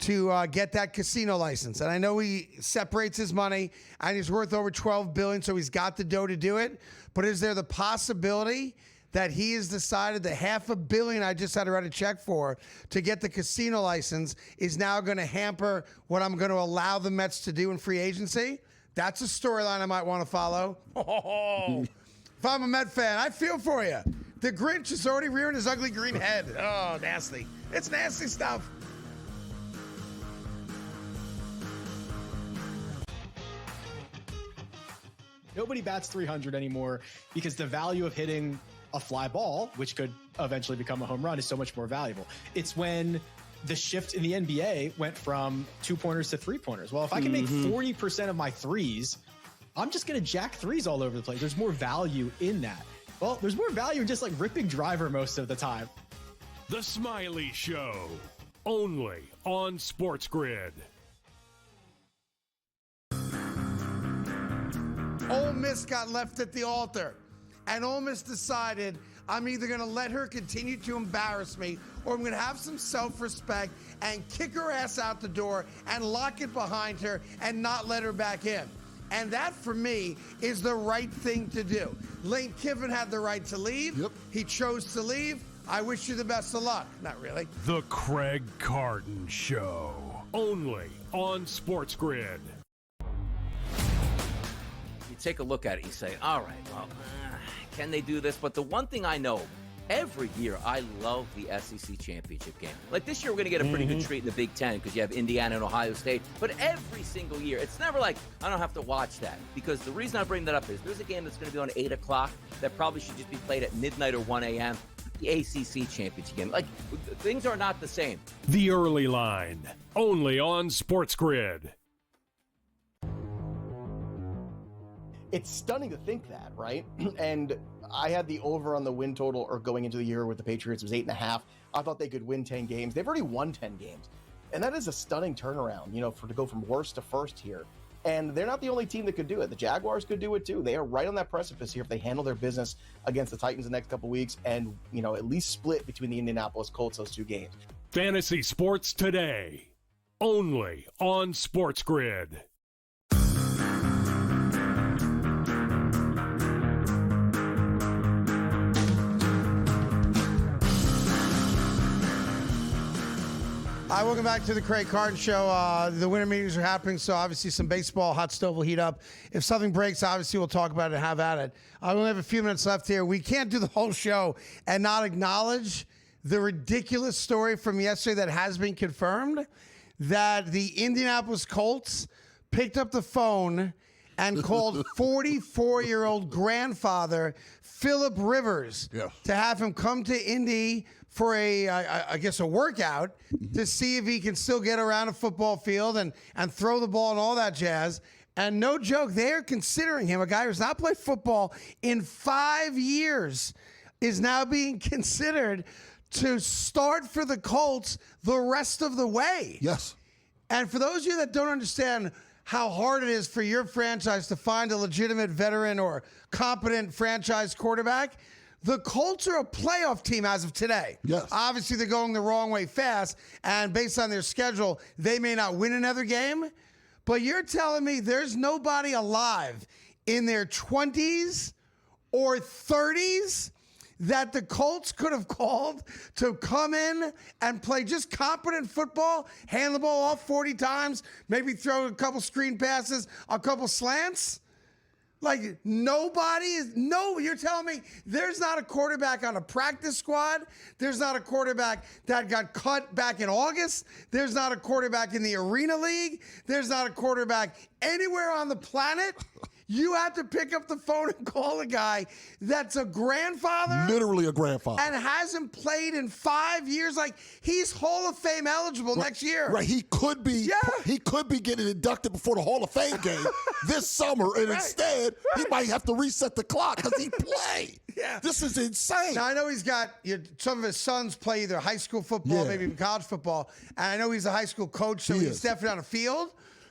to get that casino license. And I know he separates his money, and he's worth over $12 billion, so he's got the dough to do it. But is there the possibility that he has decided the $500 million I just had to write a check for to get the casino license is now going to hamper what I'm going to allow the Mets to do in free agency? That's a storyline I might want to follow. If I'm a Met fan, I feel for you. The Grinch is already rearing his ugly green head. Oh, nasty. It's nasty stuff. Nobody bats 300 anymore because the value of hitting a fly ball, which could eventually become a home run, is so much more valuable. It's when the shift in the NBA went from 2-pointers to 3-pointers. Well, if I can make 40% of my threes, I'm just going to jack threes all over the place. There's more value in that. Well, there's more value in just like ripping driver most of the time. The Smiley Show, only on SportsGrid. Ole Miss got left at the altar, and Ole Miss decided, I'm either going to let her continue to embarrass me, or I'm going to have some self-respect and kick her ass out the door and lock it behind her and not let her back in. And that, for me, is the right thing to do. Lane Kiffin had the right to leave. Yep. He chose to leave. I wish you the best of luck. Not really. The Craig Carton Show, only on SportsGrid. You take a look at it, you say, all right, well, can they do this? But the one thing I know, every year I love the SEC championship game. Like this year, we're going to get a pretty good treat in the Big Ten because you have Indiana and Ohio State. But every single year, it's never like I don't have to watch that. Because the reason I bring that up is there's a game that's going to be on 8 o'clock that probably should just be played at midnight or 1 a.m. The ACC championship game. Like, things are not the same. The Early Line, only on SportsGrid. It's stunning to think that, right? And I had the over on the win total or going into the year with the Patriots. It was 8.5. I thought they could win 10 games. They've already won 10 games. And that is a stunning turnaround, to go from worst to first here. And they're not the only team that could do it. The Jaguars could do it too. They are right on that precipice here if they handle their business against the Titans the next couple weeks and, at least split between the Indianapolis Colts those two games. Fantasy Sports Today, only on SportsGrid. Welcome back to the Craig Carton Show. The winter meetings are happening, so obviously some baseball, hot stove will heat up. If something breaks, obviously we'll talk about it and have at it. We only have a few minutes left here. We can't do the whole show and not acknowledge the ridiculous story from yesterday that has been confirmed, that the Indianapolis Colts picked up the phone and called 44-year-old grandfather Philip Rivers to have him come to Indy for I guess a workout to see if he can still get around a football field and throw the ball and all that jazz. And no joke, they're considering him, a guy who's not played football in 5 years, is now being considered to start for the Colts the rest of the way. Yes. And for those of you that don't understand how hard it is for your franchise to find a legitimate veteran or competent franchise quarterback, the Colts are a playoff team as of today. Yes. Obviously, they're going the wrong way fast, and based on their schedule, they may not win another game. But you're telling me there's nobody alive in their 20s or 30s that the Colts could have called to come in and play just competent football, hand the ball off 40 times, maybe throw a couple screen passes, a couple slants? Like, you're telling me there's not a quarterback on a practice squad? There's not a quarterback that got cut back in August? There's not a quarterback in the Arena League? There's not a quarterback anywhere on the planet? You have to pick up the phone and call a guy that's a grandfather. Literally a grandfather. And hasn't played in 5 years. Like, he's Hall of Fame eligible next year. Right. He could be getting inducted before the Hall of Fame game this summer, and instead he might have to reset the clock because he played. Yeah. This is insane. Now, I know he's got some of his sons play either high school football, maybe even college football. And I know he's a high school coach, so he's definitely on a field.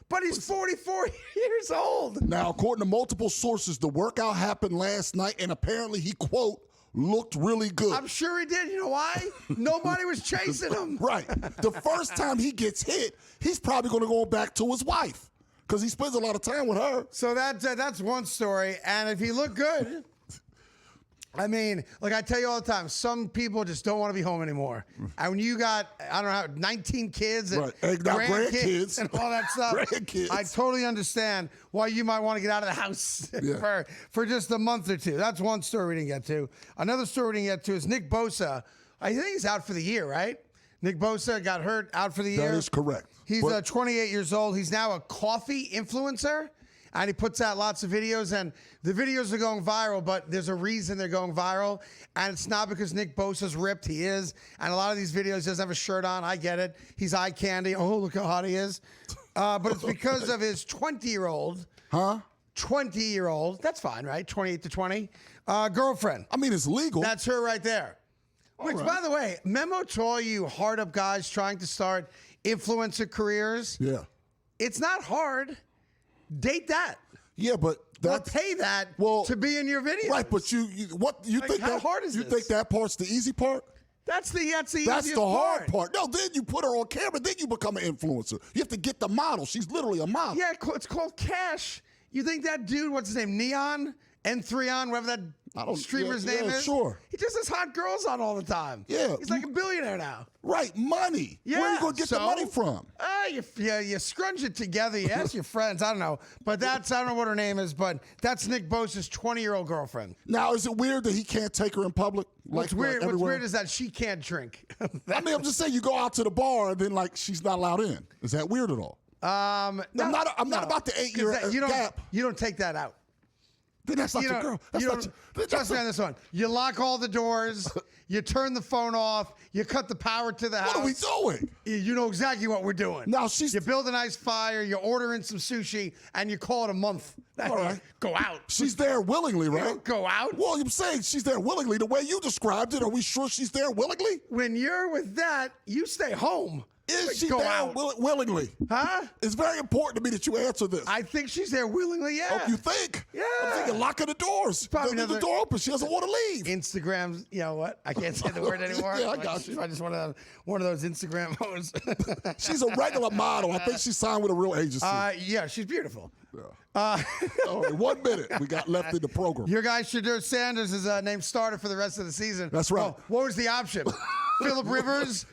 But he's 44 years old. Now, according to multiple sources, the workout happened last night, and apparently he, quote, looked really good. I'm sure he did. You know why? Nobody was chasing him. Right. The first time he gets hit, he's probably going to go back to his wife because he spends a lot of time with her. So that's one story. And if he looked good, I mean, like I tell you all the time, some people just don't want to be home anymore. And when you got, I don't know, 19 kids and grandkids and all that stuff, I totally understand why you might want to get out of the house for just a month or two. That's one story we didn't get to. Another story we didn't get to is Nick Bosa. I think he's out for the year, right? Nick Bosa got hurt, out for the year. That is correct. He's 28 years old. He's now a coffee influencer. And he puts out lots of videos, and the videos are going viral, but there's a reason they're going viral, and it's not because Nick Bosa's ripped. He is, and a lot of these videos, he doesn't have a shirt on. I get it. He's eye candy. Oh, look how hot he is. But it's because of his 20-year-old. 20-year-old. That's fine, right? 28 to 20. Girlfriend. I mean, it's legal. That's her right there. Which, by the way, memo to all you hard-up guys trying to start influencer careers. Yeah. It's not hard. Date that. Yeah, but or pay that to be in your video. Right, but you think how that hard is you this? think that part's the easy part? That's the easiest That's the hard part. No, then you put her on camera, then you become an influencer. You have to get the model. She's literally a model. Yeah, it's called cash. You think that dude, what's his name, Neon? N3on, whatever that streamer's name is? Sure. He just has hot girls on all the time. Yeah. He's like a billionaire now. Right, money. Yeah. Where are you going to get the money from? You scrunch it together. You ask your friends. I don't know. But I don't know what her name is, but that's Nick Bosa's 20-year-old girlfriend. Now, is it weird that he can't take her in public? What's weird is that she can't drink. I mean, I'm just saying you go out to the bar and then, she's not allowed in. Is that weird at all? I'm not about the 8-year gap. You don't take that out. Then that's not your girl. Trust me on this one. You lock all the doors. You turn the phone off. You cut the power to the house. What are we doing? You know exactly what we're doing. Now you build a nice fire. You order in some sushi, and you call it a month. All right. Go out. She's there willingly, right? You don't go out. Well, I'm saying she's there willingly. The way you described it, are we sure she's there willingly? When you're with that, you stay home. Is she go there out willingly? Huh? It's very important to me that you answer this. I think she's there willingly, yeah. Oh, you think? Yeah. I'm thinking locking the doors. Probably leave the door open. She doesn't want to leave. Instagram's, you know what? I can't say the word anymore. Yeah, I got you. I just one of those Instagram hoes. She's a regular model. I think she signed with a real agency. Yeah, she's beautiful. Yeah. All right, 1 minute we got left in the program. Your guy Shadur Sanders is named starter for the rest of the season. That's right. Oh, what was the option? Phillip Rivers.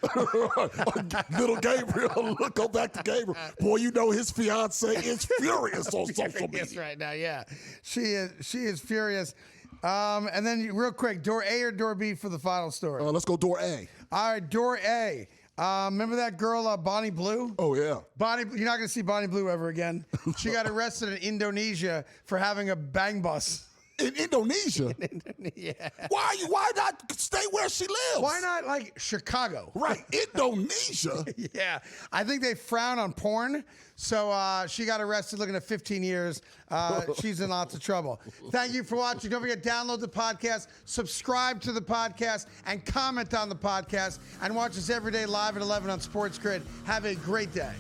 Little Gabriel. Go back to Gabriel. Boy, you know his fiance is furious on social media right now. Yeah, she is furious. And then real quick, door A or door B for the final story? Let's go door A. All right, door A. Remember that girl, Bonnie Blue? Oh, yeah. You're not going to see Bonnie Blue ever again. She got arrested in Indonesia for having a bang bus. In Indonesia? Yeah. Why not stay where she lives? Why not, like, Chicago? Right, Indonesia. Yeah. I think they frown on porn, so she got arrested looking at 15 years. She's in lots of trouble. Thank you for watching. Don't forget, download the podcast, subscribe to the podcast, and comment on the podcast, and watch us every day live at 11 on SportsGrid. Have a great day.